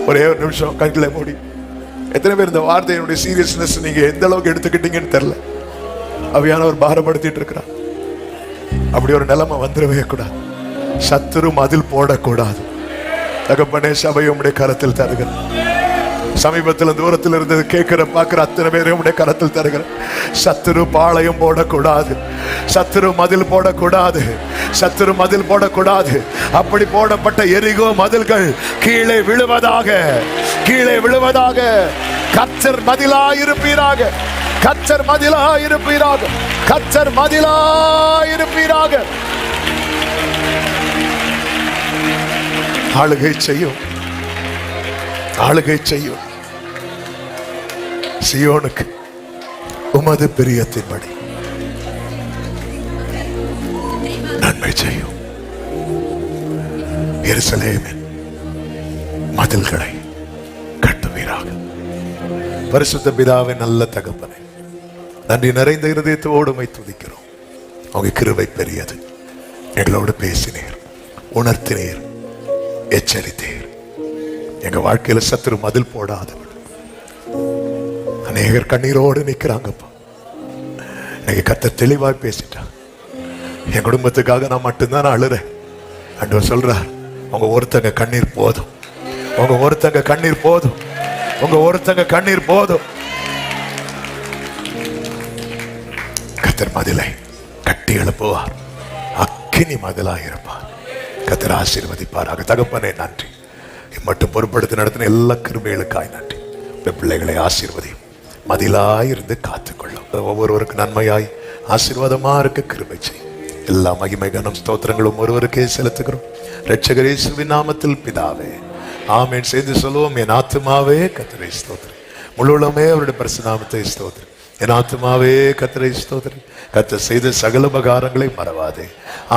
ஒரே ஒரு நிமிஷம் கண்களை மூடி. எத்தனை பேர் இந்த வார்த்தையினுடைய சீரியஸ்னஸ் நீங்க எந்த அளவுக்கு எடுத்துக்கிட்டீங்கன்னு தெரியல. அவையானவர் பாரப்படுத்திட்டு இருக்கிறார். அப்படி ஒரு நிலைமை வந்துடவே கூடாது. சத்துரு மதில் போடக்கூடாது. தகப்பனே, சபை உம்முடைய கரத்தில் தருகிறேன். சமீபத்தில் தூரத்தில் இருந்தது கேட்கிற பார்க்கிற அத்தனை பேரையும் உடைய கரத்தில் தருகிற. சத்துரு பாளையம் போடக்கூடாது, சத்துரு மதில் போடக்கூடாது, சத்துரு மதில் போடக்கூடாது. அப்படி போடப்பட்ட எரிகோ மதில்கள் கீழே விழுவதாக, கீழே விழுவதாக. கர்த்தர் மதிலா இருப்பீராக, கர்த்தர் மதிலா இருப்பீராக, கர்த்தர் மதிலா இருப்பீராக. ஆளுகை செய்யும், ஆளுகை செய்யும். சீயோனுக்கு உமது பிரியத்தின்படி நன்மை செய்யும். எருசலேமின் மதில்களை கட்டுவீராக. பரிசுத்த பிதாவின் நல்ல தகப்பனை, நன்றி நிறைந்த இருதயத்தோடு உம்மை துதிக்கிறோம். அவங்க கிருபை பெரியது. எங்களோடு பேசினீர், உணர்த்தினீர், எச்சரித்தீர். எங்க வாழ்க்கையில சத்துரு மதில் போடாதவர். அநேகர் கண்ணீரோடு நிக்கிறாங்கப்பா. இன்னைக்கு கர்த்தர் தெளிவாய் பேசிட்டார். என் குடும்பத்துக்காக நான் மட்டும்தான் நான் அழுறேன். ஆண்டவர் சொல்றார், உங்க ஒருத்தங்க கண்ணீர் போதும், உங்க ஒருத்தங்க கண்ணீர் போதும், உங்க ஒருத்தங்க கண்ணீர் போதும். கர்த்தர் மதிலை கட்டி எழுப்புவார், அக்கினி மதிலாக இருப்பார். கர்த்தர் ஆசீர்வதிப்பாராக. தகப்பனே நன்றி. மட்டும் பொறுப்படுத்தி நடத்தின எல்லா கிருபைகளுக்காய் நன்றி. பிள்ளைகளை ஆசீர்வதியும், மதிலாயிருந்து காத்துக்கொள்ளும். ஒவ்வொருவருக்கு நன்மையாய் ஆசீர்வாதமா இருக்க கிருபை செய்யும். எல்லா மகிமை கனம் ஸ்தோத்திரங்களும் ஒருவருக்கே செலுத்துகிறோம். இரட்சகர் இயேசுவின் நாமத்தில் பிதாவே, ஆமென். செய்து சொல்லுவோம், என் ஆத்துமாவே கர்த்தரை ஸ்தோத்திரி, முழுவதுமே அவருடைய பரிசுத்த நாமத்தை ஸ்தோத்திரி. என் ஆத்துமாவே கர்த்தரை ஸ்தோத்திரி, கர்த்தர் செய்த சகல உபகாரங்களை மறவாதே.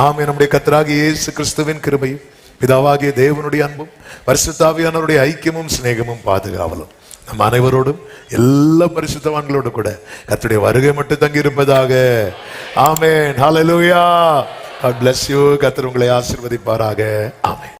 ஆமென். நம்முடைய கர்த்தராகிய இயேசு கிறிஸ்துவின் கிருபையும், பிதாவாகிய தேவனுடைய அன்பும், பரிசுத்த ஆவியானவருடைய ஐக்கியமும் சிநேகமும் பாதுகாவலும் நம் அனைவரோடும் எல்லா பரிசுத்தவான்களோடு கூட கர்த்தருடைய வருகை மட்டும் தங்கி இருப்பதாக. ஆமென். ஹல்லேலூயா. God bless you. கர்த்தர் உங்களை ஆசீர்வதிப்பாராக. ஆமென்.